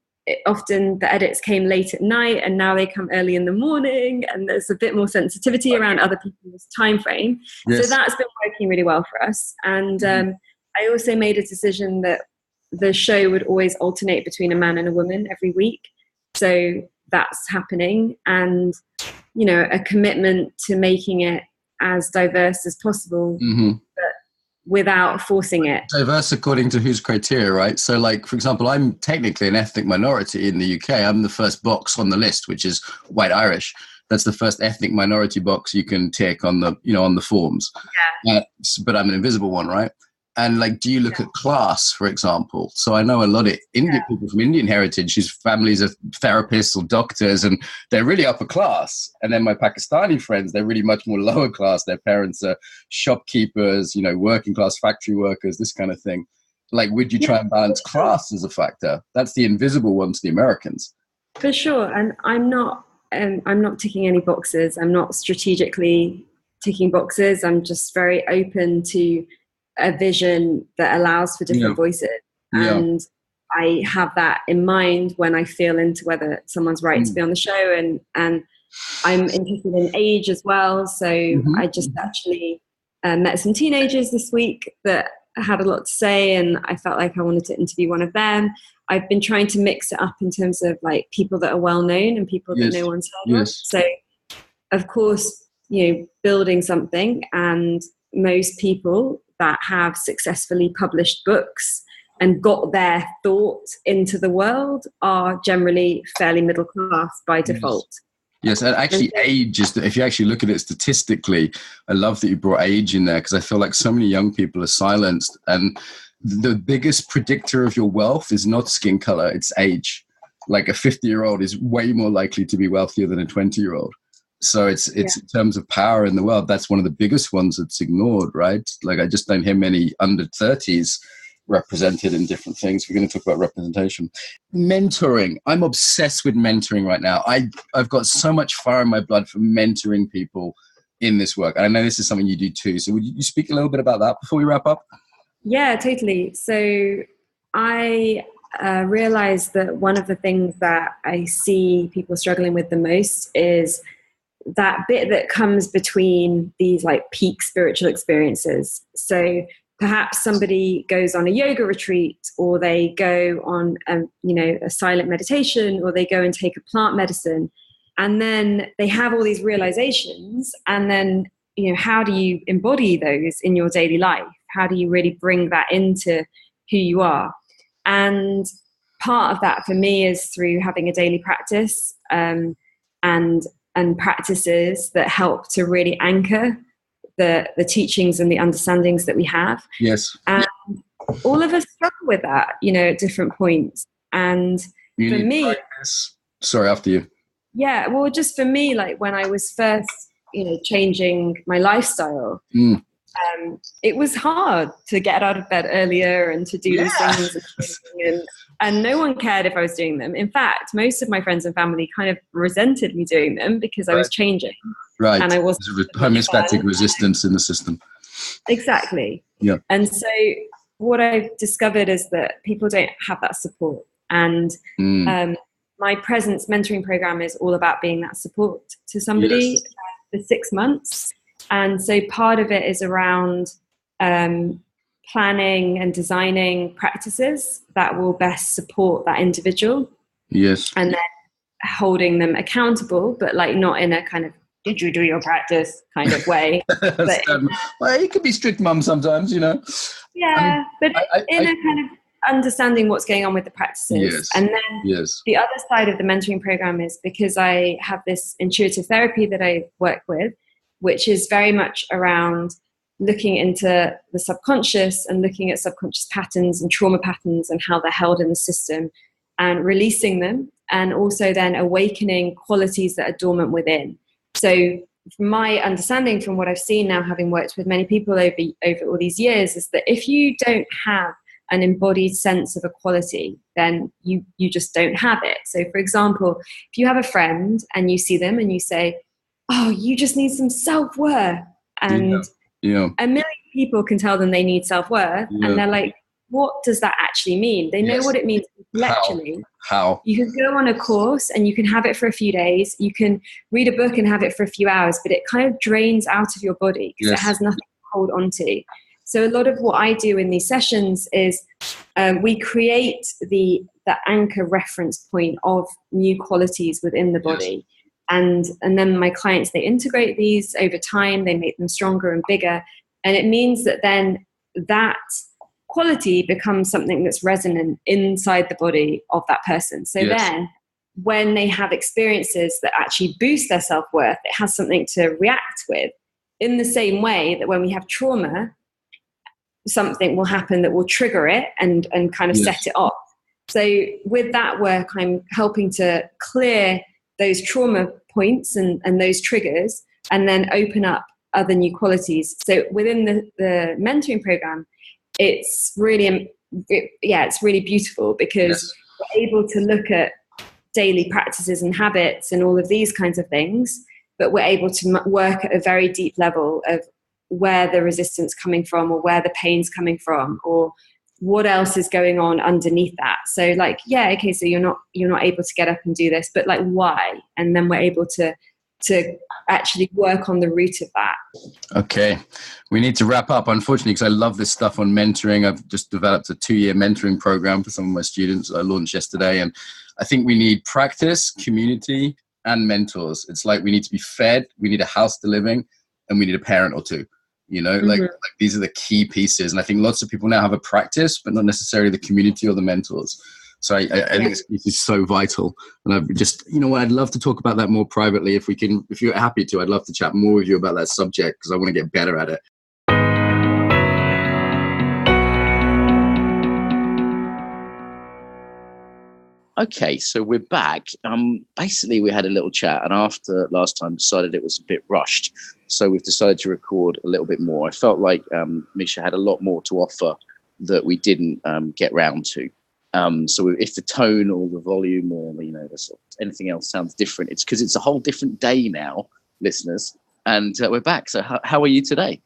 Often the edits came late at night, and now they come early in the morning, and there's a bit more sensitivity around other people's time frame. So that's been working really well for us. And I also made a decision that the show would always alternate between a man and a woman every week. So that's happening, and a commitment to making it as diverse as possible, but without forcing it. Diverse according to whose criteria, right? So like, for example, I'm technically an ethnic minority in the UK. I'm the first box on the list, which is white Irish. That's the first ethnic minority box you can tick on the, on the forms. But I'm an invisible one, right? And like, do you look at class, for example? So I know a lot of Indian people from Indian heritage whose families are therapists or doctors, and they're really upper class. And then my Pakistani friends, they're really much more lower class. Their parents are shopkeepers, working class factory workers, this kind of thing. Like, would you try and balance class as a factor? That's the invisible one to the Americans. For sure. And I'm not ticking any boxes. I'm not strategically ticking boxes. I'm just very open to a vision that allows for different voices, and I have that in mind when I feel into whether someone's right to be on the show, and I'm interested in age as well. So I just actually met some teenagers this week that had a lot to say, and I felt like I wanted to interview one of them. I've been trying to mix it up in terms of like people that are well known and people that no one's heard of. So of course, building something, and most people that have successfully published books and got their thought into the world are generally fairly middle class by default. Yes, and actually age is, if you actually look at it statistically, I love that you brought age in there, because I feel like so many young people are silenced, and the biggest predictor of your wealth is not skin color, it's age. Like a 50-year-old is way more likely to be wealthier than a 20-year-old. So it's in terms of power in the world, that's one of the biggest ones that's ignored, right? Like, I just don't hear many under 30s represented in different things. We're going to talk about representation. Mentoring. I'm obsessed with mentoring right now. I've got so much fire in my blood for mentoring people in this work. And I know this is something you do too. So would you speak a little bit about that before we wrap up? Yeah, totally. So I realized that one of the things that I see people struggling with the most is that bit that comes between these like peak spiritual experiences. So perhaps somebody goes on a yoga retreat, or they go on a silent meditation, or they go and take a plant medicine, and then they have all these realizations, and then how do you embody those in your daily life? How do you really bring that into who you are? And part of that for me is through having a daily practice, and practices that help to really anchor the teachings and the understandings that we have. Yes. And all of us struggle with that, at different points. And for me, sorry, after you. Yeah, well, just for me, like when I was first, changing my lifestyle, it was hard to get out of bed earlier and to do these things. And no one cared if I was doing them. In fact, most of my friends and family kind of resented me doing them because I was changing. Right. And I was homeostatic resistance in the system. Exactly. Yeah. And so what I've discovered is that people don't have that support. And my Presence mentoring program is all about being that support to somebody for 6 months. And so part of it is around planning and designing practices that will best support that individual. Yes. And then holding them accountable, but like not in a kind of, did you do your practice kind of way. Well, you could be strict mum sometimes, Yeah, but in a kind of understanding what's going on with the practices. Yes. And then the other side of the mentoring program is because I have this intuitive therapy that I work with, which is very much around looking into the subconscious and looking at subconscious patterns and trauma patterns and how they're held in the system and releasing them and also then awakening qualities that are dormant within. So from my understanding, from what I've seen now, having worked with many people over all these years, is that if you don't have an embodied sense of a quality, then you just don't have it. So for example, if you have a friend and you see them and you say, oh, you just need some self-worth, and a million people can tell them they need self-worth, and they're like, what does that actually mean? They know what it means intellectually. How? You can go on a course and you can have it for a few days. You can read a book and have it for a few hours, but it kind of drains out of your body because it has nothing to hold on to. So a lot of what I do in these sessions is we create the anchor reference point of new qualities within the body. And then my clients, they integrate these over time, they make them stronger and bigger. And it means that then that quality becomes something that's resonant inside the body of that person. So then when they have experiences that actually boost their self-worth, it has something to react with. In the same way that when we have trauma, something will happen that will trigger it and kind of set it off. So with that work, I'm helping to clear those trauma points and those triggers, and then open up other new qualities. So within the mentoring program, it's really, it's really beautiful because we're able to look at daily practices and habits and all of these kinds of things, but we're able to work at a very deep level of where the resistance coming from, or where the pain's coming from, or what else is going on underneath that. So like, so you're not able to get up and do this, but like, why? And then we're able to actually work on the root of that. Okay. We need to wrap up, unfortunately, because I love this stuff on mentoring. I've just developed a 2-year mentoring program for some of my students that I launched yesterday. And I think we need practice, community, and mentors. It's like we need to be fed, we need a house to live in, and we need a parent or two. Like these are the key pieces. And I think lots of people now have a practice, but not necessarily the community or the mentors. So I think this is so vital. And I've just, I'd love to talk about that more privately. If you're happy to, I'd love to chat more with you about that subject because I want to get better at it. Okay, so we're back. Basically, we had a little chat, and after last time, decided it was a bit rushed. So we've decided to record a little bit more. I felt like Misha had a lot more to offer that we didn't get round to. So if the tone or the volume or anything else sounds different, it's because it's a whole different day now, listeners. And we're back. So how are you today?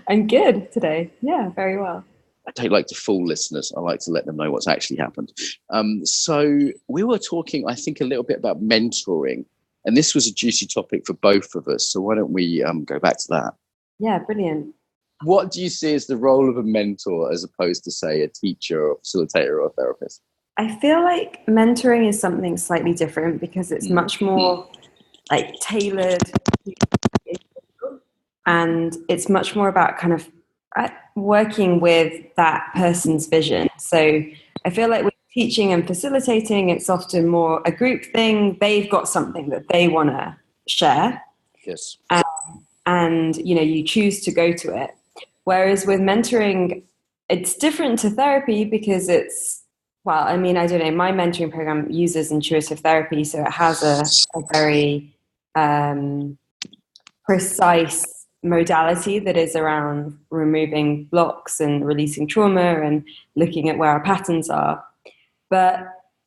I'm good today. Yeah, very well. I don't like to fool listeners. I like to let them know what's actually happened. So we were talking, I think, a little bit about mentoring, and this was a juicy topic for both of us. So why don't we go back to that? Yeah, brilliant. What do you see as the role of a mentor as opposed to, say, a teacher or facilitator or a therapist? I feel like mentoring is something slightly different because it's much more like tailored, and it's much more about kind of working with that person's vision. So I feel like with teaching and facilitating, it's often more a group thing. They've got something that they want to share. Yes. And you choose to go to it. Whereas with mentoring, it's different to therapy because it's, I don't know, my mentoring program uses intuitive therapy. So it has a very precise modality that is around removing blocks and releasing trauma and looking at where our patterns are. But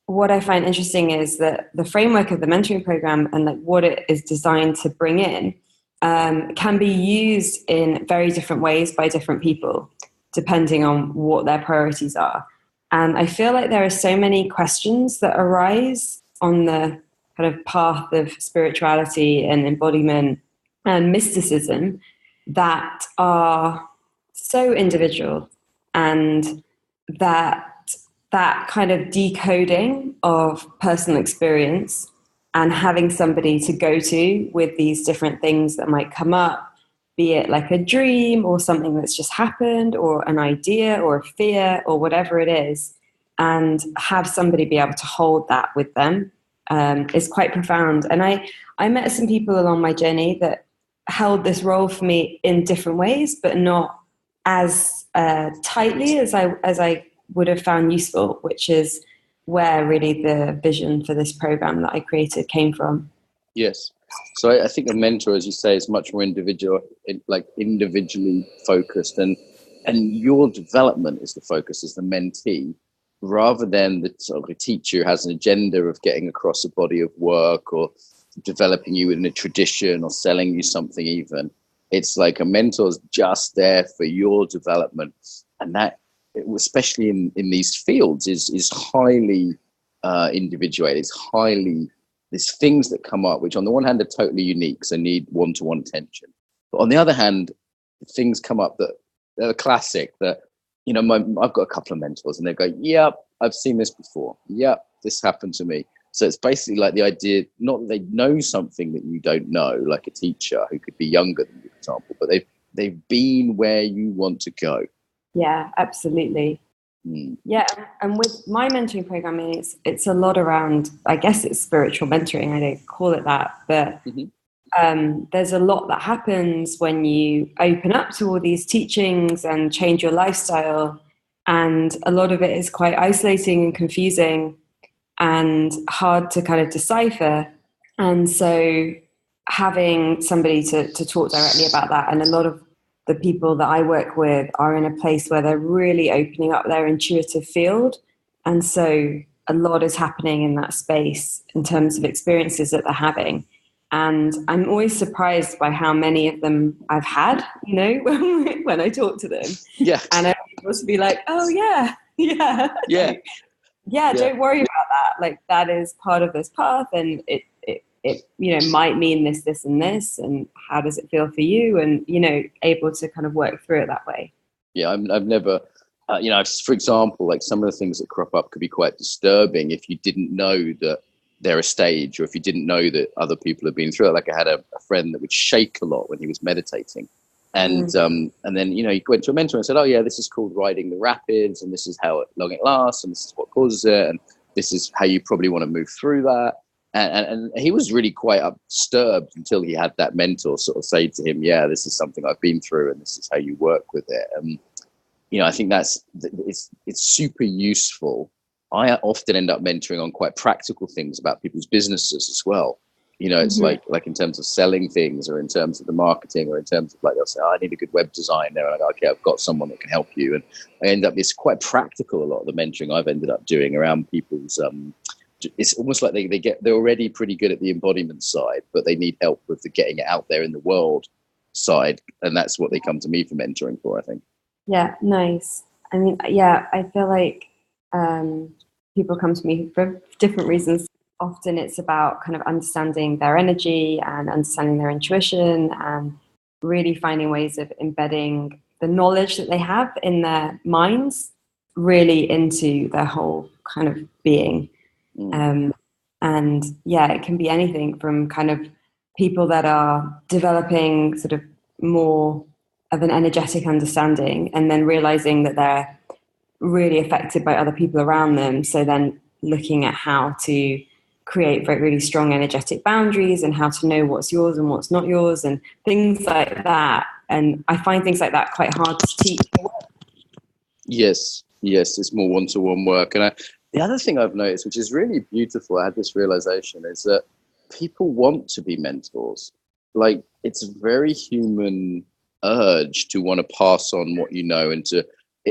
what I find interesting is that the framework of the mentoring program and like what it is designed to bring in can be used in very different ways by different people, depending on what their priorities are. And I feel like there are so many questions that arise on the kind of path of spirituality and embodiment and mysticism that are so individual, and that kind of decoding of personal experience and having somebody to go to with these different things that might come up, be it like a dream or something that's just happened or an idea or a fear or whatever it is, and have somebody be able to hold that with them is quite profound. And I met some people along my journey that held this role for me in different ways, but not as tightly as I would have found useful, which is where really the vision for this program that I created came from. Yes. So I think a mentor, as you say, is much more individually focused, and your development is the focus as the mentee, rather than the sort of a teacher who has an agenda of getting across a body of work or developing you in a tradition or selling you something even. It's like a mentor's just there for your development. And that, especially in these fields, is highly individuated. It's highly, there's things that come up, which on the one hand are totally unique, so need one-to-one attention. But on the other hand, things come up that are classic, that, you know, I've got a couple of mentors and they go, yep, I've seen this before. Yep, this happened to me. So it's basically like the idea, not that they know something that you don't know, like a teacher who could be younger than you, for example, but they've been where you want to go. Yeah, absolutely. Yeah, and with my mentoring programming, it's a lot around, I guess it's spiritual mentoring. I don't call it that, but there's a lot that happens when you open up to all these teachings and change your lifestyle, and a lot of it is quite isolating and confusing and hard to kind of decipher. And so having somebody to talk directly about that, and a lot of the people that I work with are in a place where they're really opening up their intuitive field. And so a lot is happening in that space in terms of experiences that they're having. And I'm always surprised by how many of them I've had, you know, when I talk to them. Yeah. And I'm able to be like, oh, yeah. Don't worry about that. Like, that is part of this path, and it you know, might mean this, and this, and how does it feel for you? And, you know, able to kind of work through it that way. Yeah, I've never, you know, for example, like some of the things that crop up could be quite disturbing if you didn't know that they're a stage, or if you didn't know that other people have been through it. Like I had a friend that would shake a lot when he was meditating. And then, you know, he went to a mentor and said, oh, yeah, this is called riding the rapids, and this is how long it lasts, and this is what causes it, and this is how you probably want to move through that. And he was really quite disturbed until he had that mentor sort of say to him, yeah, this is something I've been through, and this is how you work with it. You know, I think it's super useful. I often end up mentoring on quite practical things about people's businesses as well. You know, it's like in terms of selling things, or in terms of the marketing, or in terms of, like, they'll say, oh, I need a good web designer. And I go, okay, I've got someone that can help you. And I end up, it's quite practical, a lot of the mentoring I've ended up doing around people's, it's almost like they're already pretty good at the embodiment side, but they need help with the getting it out there in the world side. And that's what they come to me for mentoring for, I think. Yeah, nice. I mean, yeah, I feel like people come to me for different reasons. Often it's about kind of understanding their energy and understanding their intuition, and really finding ways of embedding the knowledge that they have in their minds really into their whole kind of being. And yeah, it can be anything from kind of people that are developing sort of more of an energetic understanding, and then realizing that they're really affected by other people around them. So then looking at how to create really strong energetic boundaries, and how to know what's yours and what's not yours, and things like that. And I find things like that quite hard to teach. Yes, it's more one-to-one work. And the other thing I've noticed, which is really beautiful, I had this realization, is that people want to be mentors. Like, it's a very human urge to want to pass on what you know, and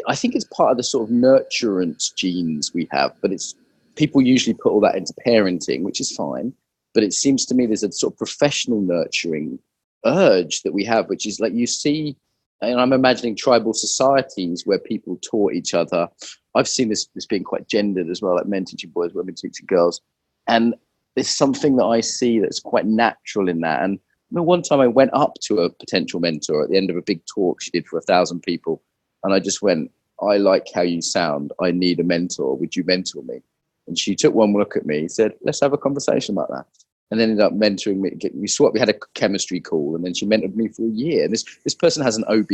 I think it's part of the sort of nurturance genes we have, but people usually put all that into parenting, which is fine. But it seems to me there's a sort of professional nurturing urge that we have, which is like, you see, and I'm imagining tribal societies where people taught each other. I've seen this being quite gendered as well, like men teaching boys, women teaching girls. And there's something that I see that's quite natural in that. And one time I went up to a potential mentor at the end of a big talk she did for 1,000 people. And I just went, I like how you sound. I need a mentor. Would you mentor me? And she took one look at me, said, let's have a conversation about that. And then ended up mentoring me. We had a chemistry call, and then she mentored me for a year. And this person has an OBE.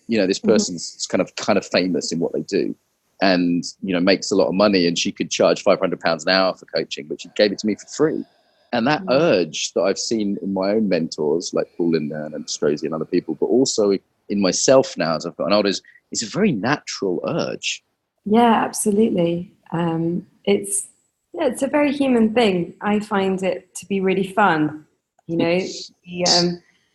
You know, this person's kind of famous in what they do, and, you know, makes a lot of money. And she could charge £500 an hour for coaching, but she gave it to me for free. And that urge that I've seen in my own mentors, like Paul Linder and Strozzi and other people, but also in myself now as I've gotten older, is a very natural urge. Yeah, absolutely. It's a very human thing. I find it to be really fun. You know,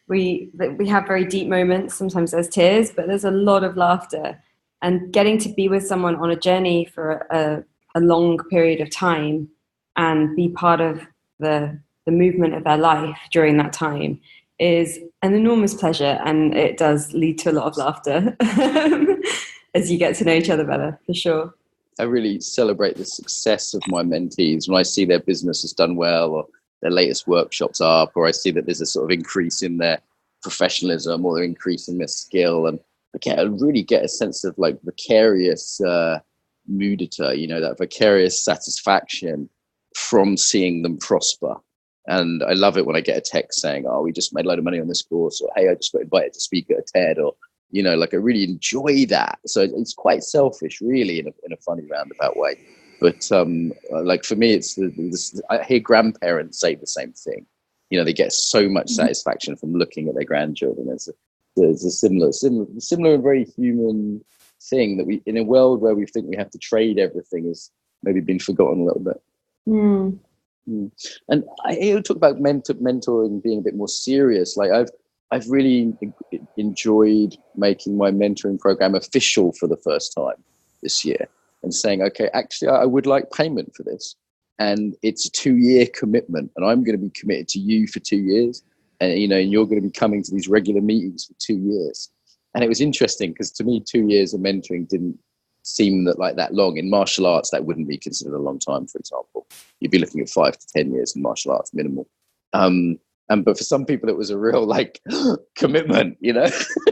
we have very deep moments. Sometimes there's tears, but there's a lot of laughter. And getting to be with someone on a journey for a long period of time and be part of the movement of their life during that time is an enormous pleasure, and it does lead to a lot of laughter as you get to know each other better, for sure. I really celebrate the success of my mentees when I see their business has done well, or their latest workshops are up, or I see that there's a sort of increase in their professionalism or increase in their skill. And I really get a sense of like vicarious mudita, you know, that vicarious satisfaction from seeing them prosper. And I love it when I get a text saying, oh, we just made a load of money on this course, or hey, I just got invited to speak at a TED, or, you know, like I really enjoy that. So it's quite selfish, really, in a funny roundabout way. But like for me, it's I hear grandparents say the same thing. You know, they get so much satisfaction from looking at their grandchildren. There's a similar and very human thing that we, in a world where we think we have to trade everything, has maybe been forgotten a little bit. Mm. And I hear you talk about mentoring being a bit more serious. Like I've really enjoyed making my mentoring program official for the first time this year, and saying, okay, actually, I would like payment for this, and it's a 2-year commitment, and I'm going to be committed to you for 2 years, and you know, and you're going to be coming to these regular meetings for 2 years. And it was interesting because to me, 2 years of mentoring didn't seem that long. In martial arts, that wouldn't be considered a long time, for example. You'd be looking at 5 to 10 years in martial arts minimal. But for some people, it was a real commitment, you know.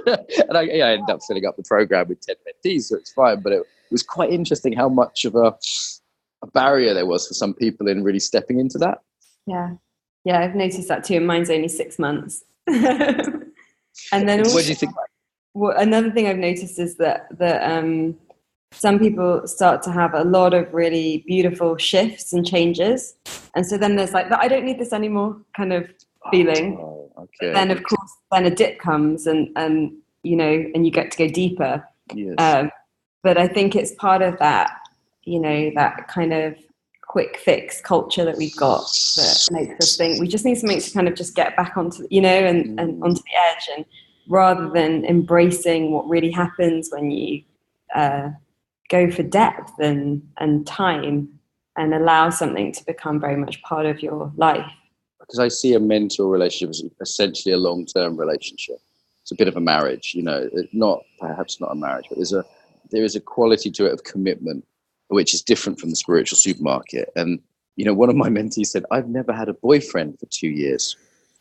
And I ended up filling up the program with 10 mentees, so it's fine. But it was quite interesting how much of a barrier there was for some people in really stepping into that. Yeah, I've noticed that too. And mine's only 6 months. And then also, what do you think? Another thing I've noticed is that some people start to have a lot of really beautiful shifts and changes, and so then there's like, I don't need this anymore kind of feeling. Okay. Then of course, then a dip comes, and you know, and you get to go deeper. Yes. But I think it's part of that, you know, that kind of quick fix culture that we've got that makes us think we just need something to kind of just get back onto, you know, and onto the edge, and rather than embracing what really happens when you go for depth and time and allow something to become very much part of your life. Because I see a mentor relationship as essentially a long-term relationship. It's a bit of a marriage, you know, perhaps not a marriage, but there is a quality to it of commitment, which is different from the spiritual supermarket. And, you know, one of my mentees said, I've never had a boyfriend for 2 years.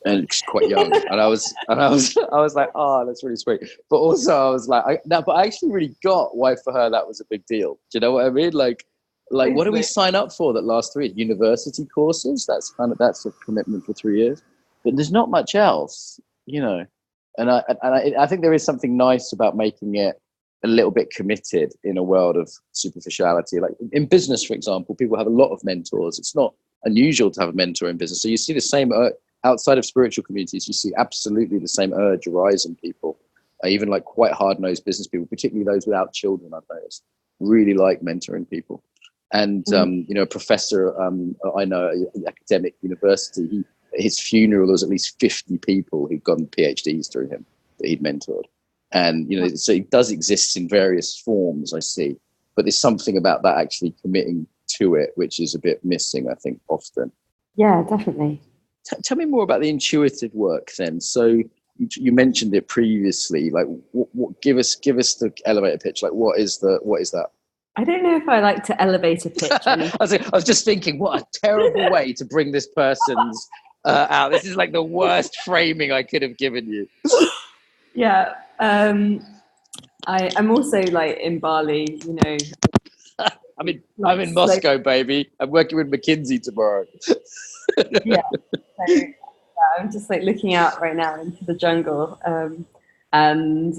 And it's quite young. and I was like, oh, that's really sweet. But also I was like, but I actually really got why for her that was a big deal. Do you know what I mean? Like what do we sign up for that lasts 3 years? University courses? That's a commitment for 3 years. But there's not much else, you know. And I think there is something nice about making it a little bit committed in a world of superficiality. Like in business, for example, people have a lot of mentors. It's not unusual to have a mentor in business. So you see the same outside of spiritual communities, you see absolutely the same urge arise in people, even like quite hard-nosed business people, particularly those without children, I've noticed, really like mentoring people. And, you know, a professor I know at the academic university, his funeral, there was at least 50 people who'd gotten PhDs through him that he'd mentored. And, you know, so it does exist in various forms, I see. But there's something about that actually committing to it, which is a bit missing, I think, often. Yeah, definitely. Tell me more about the intuitive work then. So you mentioned it previously. Like, what give us the elevator pitch. Like, what is that? I don't know if I like to elevate a pitch. I was just thinking, what a terrible way to bring this person's out. This is like the worst framing I could have given you. Yeah, I'm also like in Bali, you know. I'm in Moscow, baby. I'm working with McKinsey tomorrow. Yeah. So, I'm just like looking out right now into the jungle, and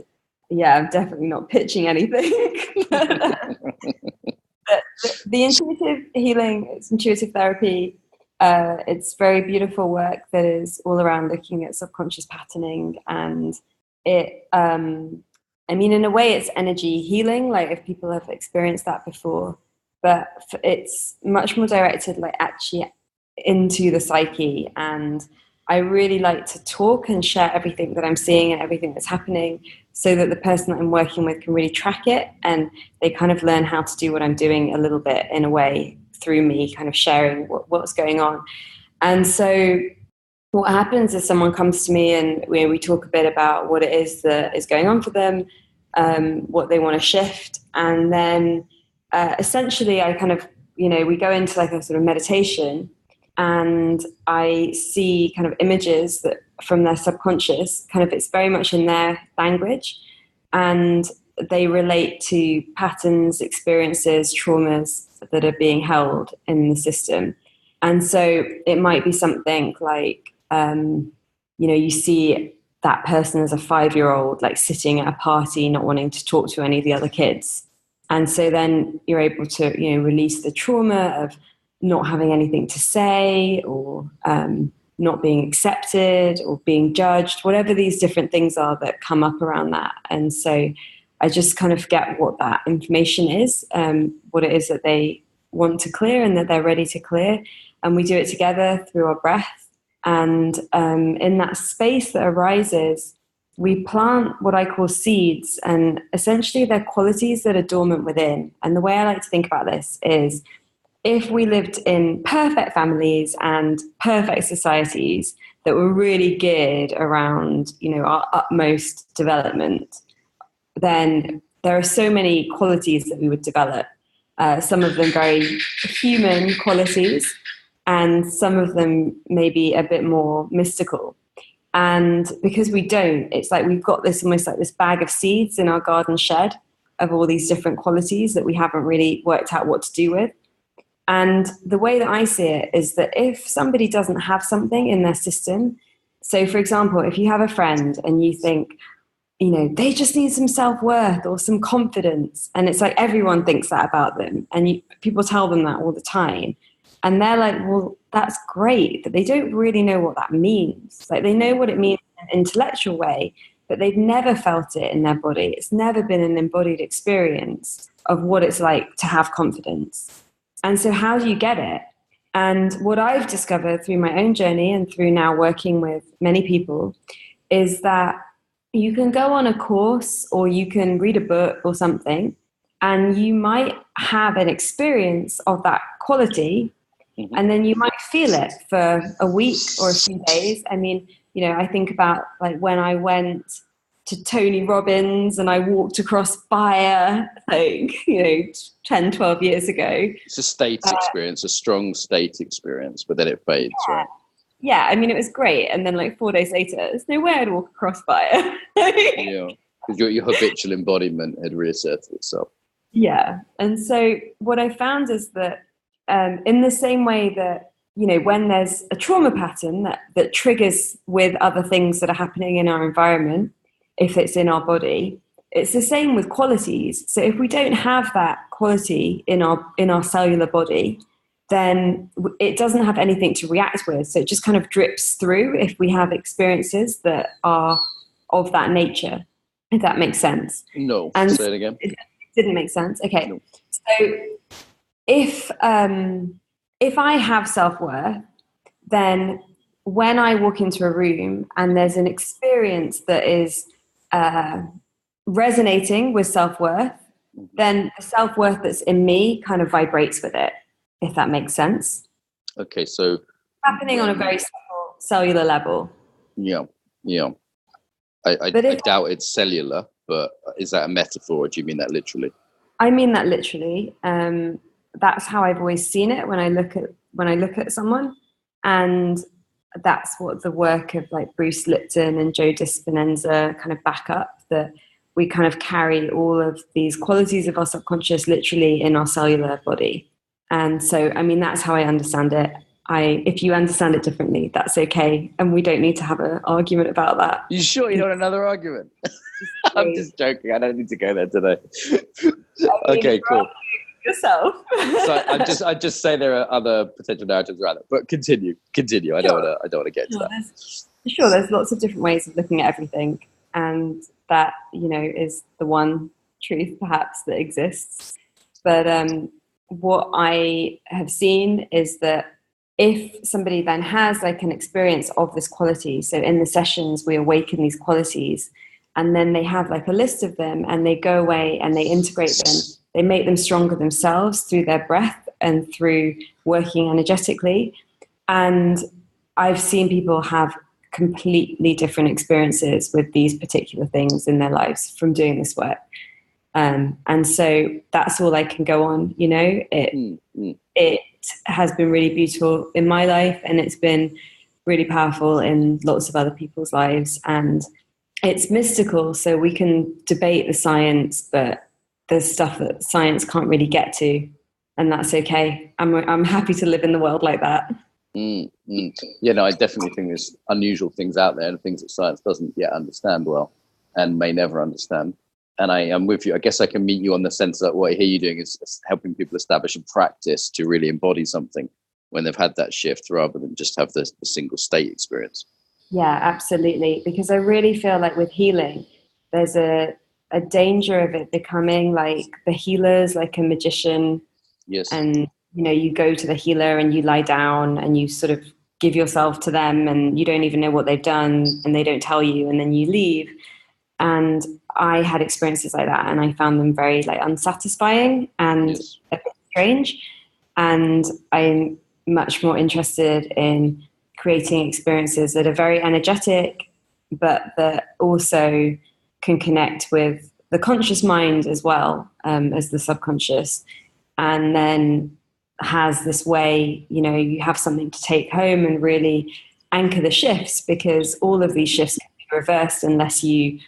yeah, I'm definitely not pitching anything. But the intuitive healing, it's intuitive therapy. It's very beautiful work that is all around looking at subconscious patterning, and it. I mean, in a way, it's energy healing. Like if people have experienced that before, but it's much more directed like actually into the psyche. And I really like to talk and share everything that I'm seeing and everything that's happening, so that the person that I'm working with can really track it, and they kind of learn how to do what I'm doing a little bit in a way through me kind of sharing what's going on. And so what happens is someone comes to me and we talk a bit about what it is that is going on for them, what they want to shift. And then essentially I kind of, we go into like a sort of meditation, and I see kind of images that from their subconscious, kind of it's very much in their language, and they relate to patterns, experiences, traumas that are being held in the system. And so it might be something like, you see that person as a 5-year-old, like sitting at a party, not wanting to talk to any of the other kids. And so then you're able to, release the trauma of not having anything to say, or not being accepted or being judged, whatever these different things are that come up around that. And so I just kind of get what that information is, what it is that they want to clear and that they're ready to clear. And we do it together through our breath. And in that space that arises, we plant what I call seeds, and essentially they're qualities that are dormant within. And the way I like to think about this is, if we lived in perfect families and perfect societies that were really geared around, our utmost development, then there are so many qualities that we would develop. Some of them very human qualities, and some of them maybe a bit more mystical. And because we don't, it's like we've got this almost like this bag of seeds in our garden shed of all these different qualities that we haven't really worked out what to do with. And the way that I see it is that if somebody doesn't have something in their system, so for example, if you have a friend and you think, they just need some self-worth or some confidence, and it's like everyone thinks that about them, and people tell them that all the time. And they're like, well, that's great, but they don't really know what that means. Like, they know what it means in an intellectual way, but they've never felt it in their body. It's never been an embodied experience of what it's like to have confidence. And so how do you get it? And what I've discovered through my own journey and through now working with many people is that you can go on a course or you can read a book or something, and you might have an experience of that quality, and then you might feel it for a week or a few days. I mean, I think about like when I went to Tony Robbins and I walked across fire, like, 10, 12 years ago. It's a state experience, a strong state experience, but then it fades, right? Yeah, I mean, it was great. And then like 4 days later, there's no way I'd walk across fire. Yeah, because your habitual embodiment had reasserted itself. Yeah. And so what I found is that in the same way that, when there's a trauma pattern that triggers with other things that are happening in our environment, if it's in our body, it's the same with qualities. So if we don't have that quality in our cellular body, then it doesn't have anything to react with. So it just kind of drips through if we have experiences that are of that nature, if that makes sense. No, and say it again. It didn't make sense. Okay. No. So if I have self-worth, then when I walk into a room and there's an experience that is resonating with self-worth, then the self-worth that's in me kind of vibrates with it, if that makes sense. Okay, so happening on a very simple cellular level. Yeah. I doubt it's cellular, but is that a metaphor, or do you mean that literally? I mean that literally. That's how I've always seen it when I look at someone, and that's what the work of like Bruce Lipton and Joe Dispenza kind of back up, that we kind of carry all of these qualities of our subconscious literally in our cellular body. And so, I mean, that's how I understand it. If you understand it differently, that's okay, and we don't need to have an argument about that. You sure you don't want another argument? I'm just joking. I don't need to go there today. Okay, cool. Yourself. So I just say there are other potential narratives around it, but continue. I don't want to get into that. There's lots of different ways of looking at everything, and that is the one truth perhaps that exists. But what I have seen is that if somebody then has like an experience of this quality, so in the sessions we awaken these qualities, and then they have like a list of them and they go away and they integrate them, they make them stronger themselves through their breath and through working energetically. And I've seen people have completely different experiences with these particular things in their lives from doing this work. And so that's all I can go on, you know. It has been really beautiful in my life, and it's been really powerful in lots of other people's lives. And it's mystical, so we can debate the science, but there's stuff that science can't really get to, and that's okay. I'm happy to live in the world like that. Yeah, no, I definitely think there's unusual things out there and things that science doesn't yet understand well and may never understand. And I am with you. I guess I can meet you on the sense that what I hear you doing is helping people establish a practice to really embody something when they've had that shift, rather than just have the single state experience. Yeah, absolutely. Because I really feel like with healing, there's a danger of it becoming like the healer's like a magician. Yes. And, you know, you go to the healer and you lie down and you sort of give yourself to them and you don't even know what they've done and they don't tell you, and then you leave. And I had experiences like that, and I found them very like unsatisfying and a bit strange. And I'm much more interested in creating experiences that are very energetic, but that also can connect with the conscious mind as well as the subconscious. And then has this way, you know, you have something to take home and really anchor the shifts, because all of these shifts can be reversed unless you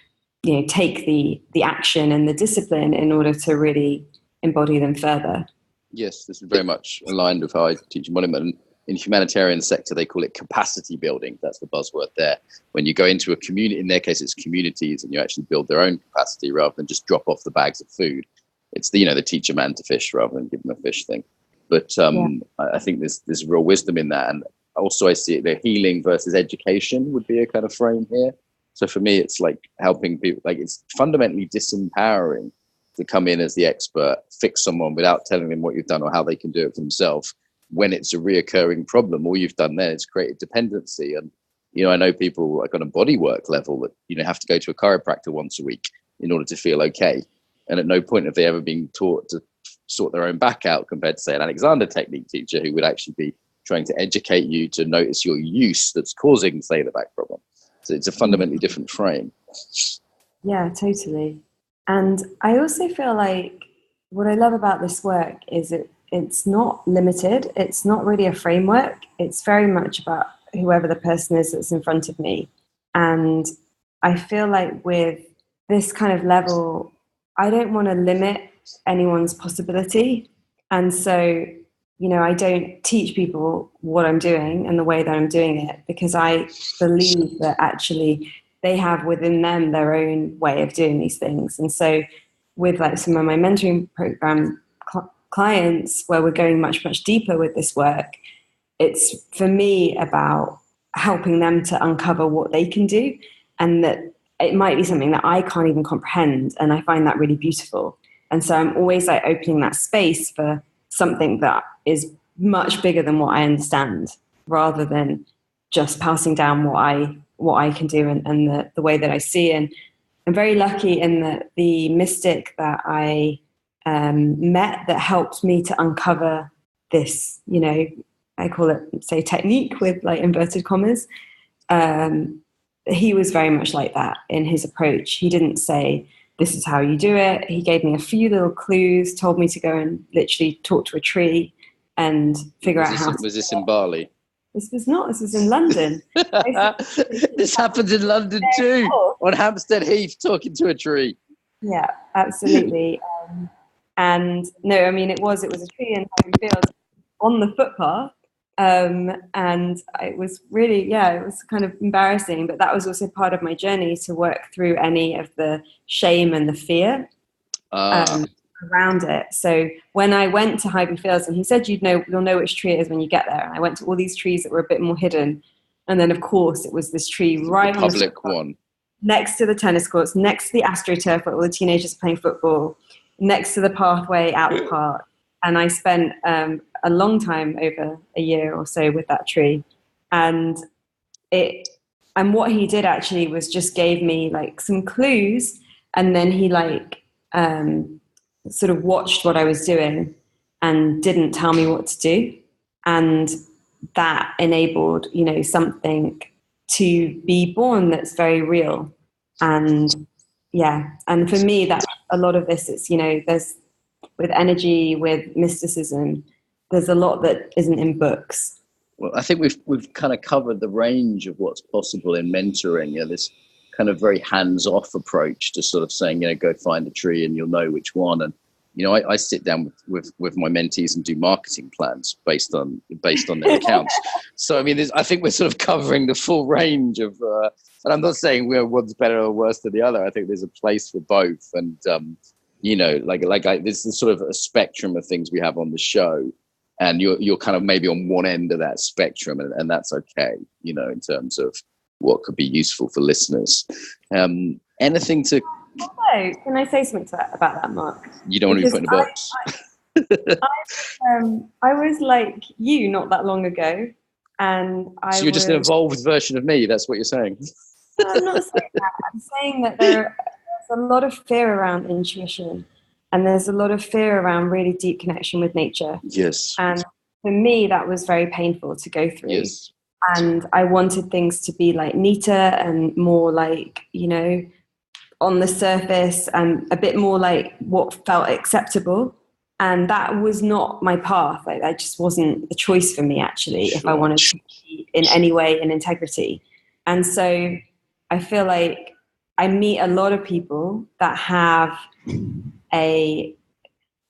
take the action and the discipline in order to really embody them further. Yes, this is very much aligned with how I teach embodiment. In the humanitarian sector, they call it capacity building. That's the buzzword there. When you go into a community, in their case, it's communities, and you actually build their own capacity rather than just drop off the bags of food. It's the teach a man to fish rather than give them a fish thing. But I think there's real wisdom in that. And also I see it, the healing versus education would be a kind of frame here. So for me, it's like helping people, like it's fundamentally disempowering to come in as the expert, fix someone without telling them what you've done or how they can do it for themselves. When it's a reoccurring problem, all you've done there is created dependency. And, I know people like on a bodywork level that, have to go to a chiropractor once a week in order to feel okay. And at no point have they ever been taught to sort their own back out, compared to, say, an Alexander technique teacher who would actually be trying to educate you to notice your use that's causing, say, the back problem. So it's a fundamentally different frame. Yeah, totally. And I also feel like what I love about this work is it's not limited. It's not really a framework. It's very much about whoever the person is that's in front of me. And I feel like with this kind of level, I don't want to limit anyone's possibility. And so, I don't teach people what I'm doing and the way that I'm doing it, because I believe that actually they have within them their own way of doing these things. And so with like some of my mentoring program clients, where we're going much, much deeper with this work, it's for me about helping them to uncover what they can do, and that it might be something that I can't even comprehend. And I find that really beautiful. And so I'm always like opening that space for something that is much bigger than what I understand, rather than just passing down what I can do and the way that I see. And I'm very lucky in that the mystic that I met that helped me to uncover this, I call it, say, technique with like inverted commas. He was very much like that in his approach. He didn't say, this is how you do it. He gave me a few little clues, told me to go and literally talk to a tree and figure out how. Was this in Bali? This was not. This was in London. This happens in London too, on Hampstead Heath, talking to a tree. Yeah, absolutely. And no, I mean, it was a tree in Highbury Fields on the footpath. And it was really, it was kind of embarrassing, but that was also part of my journey to work through any of the shame and the fear around it. So when I went to Highbury Fields, and he said, you'll know which tree it is when you get there. And I went to all these trees that were a bit more hidden. And then of course it was this tree right on the public one, next to the tennis courts, next to the AstroTurf where all the teenagers are playing football, next to the pathway out the park. And I spent a long time, over a year or so, with that tree. And what he did actually was just gave me like some clues, and then he like sort of watched what I was doing and didn't tell me what to do. And that enabled, something to be born that's very real. And and for me, that a lot of this is, there's, with energy, with mysticism, there's a lot that isn't in books. Well, I think we've kind of covered the range of what's possible in mentoring. This kind of very hands-off approach to sort of saying, go find a tree and you'll know which one. And I sit down with my mentees and do marketing plans based on their accounts. So I mean, I think we're sort of covering the full range of. And I'm not saying one's better or worse than the other. I think there's a place for both. And there's sort of a spectrum of things we have on the show. And you're kind of maybe on one end of that spectrum, and that's okay, in terms of what could be useful for listeners. Anything to... Hello. Can I say something about that, Mark? You don't want to be put in a box. I was like you not that long ago, and So you're just an evolved version of me, that's what you're saying? I'm not saying that. I'm saying that there's a lot of fear around intuition. And there's a lot of fear around really deep connection with nature. Yes. And for me, that was very painful to go through. Yes. And I wanted things to be like neater and more like, on the surface, and a bit more like what felt acceptable. And that was not my path. That just wasn't a choice for me, actually, if I wanted to be in any way in integrity. And so I feel like I meet a lot of people that have a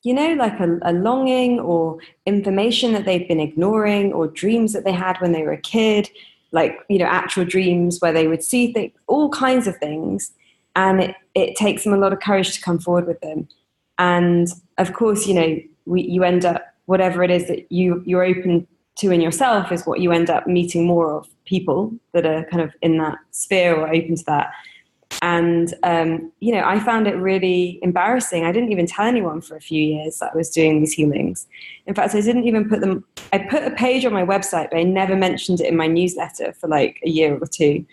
longing or information that they've been ignoring, or dreams that they had when they were a kid, actual dreams where they would see things, all kinds of things. And it takes them a lot of courage to come forward with them. And of course, you end up, whatever it is that you're open to in yourself is what you end up meeting more of, people that are kind of in that sphere or open to that. And, I found it really embarrassing. I didn't even tell anyone for a few years that I was doing these healings. In fact, I didn't even I put a page on my website, but I never mentioned it in my newsletter for like a year or two.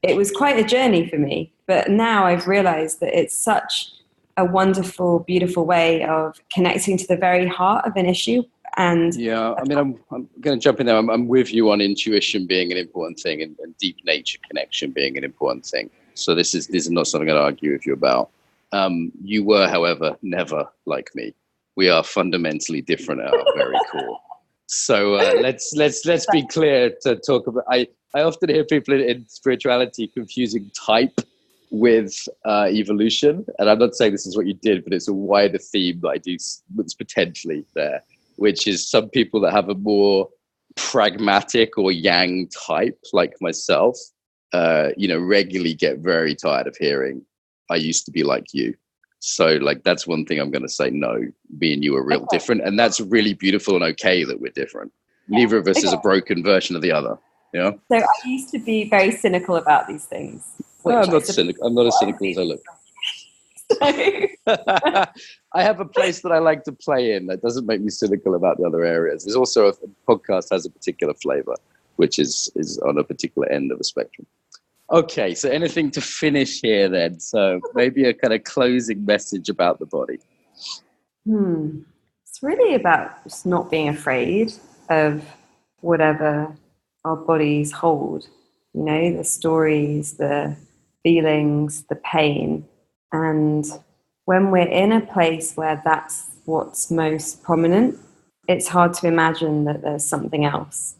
It was quite a journey for me. But now I've realized that it's such a wonderful, beautiful way of connecting to the very heart of an issue. And yeah, I mean, I'm going to jump in there. I'm with you on intuition being an important thing, and deep nature connection being an important thing. So this is not something I'd argue with you about. You were, however, never like me. We are fundamentally different at our very core. So let's be clear to talk about. I often hear people in spirituality confusing type with evolution, and I'm not saying this is what you did, but it's a wider theme that I do that's potentially there, which is some people that have a more pragmatic or yang type, like myself, regularly get very tired of hearing, I used to be like you. So that's one thing I'm going to say, no, me and you are real different. And that's really beautiful and okay that we're different. Yeah. Neither of us is a broken version of the other. So I used to be very cynical about these things. No, I'm not cynical. I'm not as cynical as I look. I have a place that I like to play in that doesn't make me cynical about the other areas. There's also a podcast has a particular flavor, which is on a particular end of the spectrum. Okay, so anything to finish here then? So maybe a kind of closing message about the body. It's really about just not being afraid of whatever our bodies hold, the stories, the feelings, the pain. And when we're in a place where that's what's most prominent, it's hard to imagine that there's something else.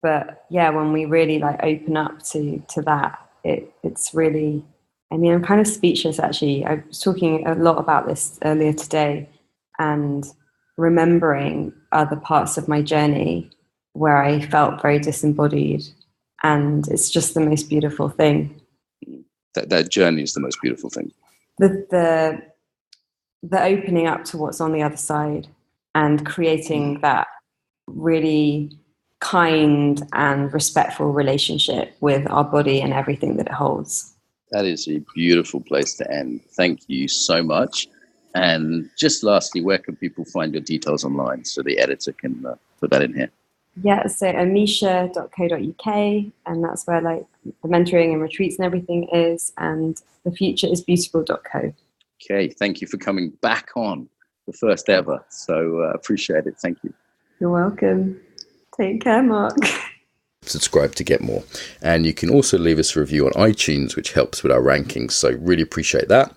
But yeah, when we really open up to that, it's really, I'm kind of speechless actually. I was talking a lot about this earlier today, and remembering other parts of my journey where I felt very disembodied, and it's just the most beautiful thing. That journey is the most beautiful thing. The opening up to what's on the other side, and creating that really kind and respectful relationship with our body and everything that it holds. That is a beautiful place to end. Thank you so much. And just lastly, where can people find your details online so the editor can put that in here? Yeah, so amisha.co.uk, and that's where like the mentoring and retreats and everything is, and thefutureisbeautiful.co. Okay, thank you for coming back on, the first ever. So appreciate it. Thank you. You're welcome. Take care, Mark. Subscribe to get more. And you can also leave us a review on iTunes, which helps with our rankings. So really appreciate that.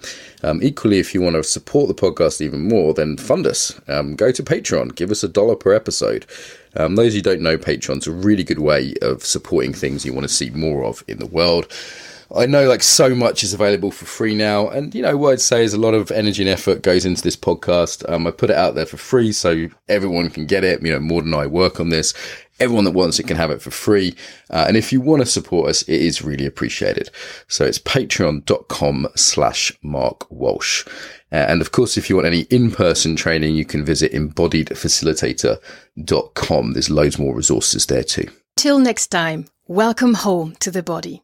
Equally, if you want to support the podcast even more, then fund us. Go to Patreon. Give us $1 per episode. Those who don't know, Patreon's a really good way of supporting things you want to see more of in the world. I know like so much is available for free now, and what I'd say is a lot of energy and effort goes into this podcast. I put it out there for free so everyone can get it. Maud and I work on this. Everyone that wants it can have it for free. And if you want to support us, it is really appreciated. So it's patreon.com/Mark Walsh. And of course, if you want any in-person training, you can visit embodiedfacilitator.com. There's loads more resources there too. Till next time, welcome home to the body.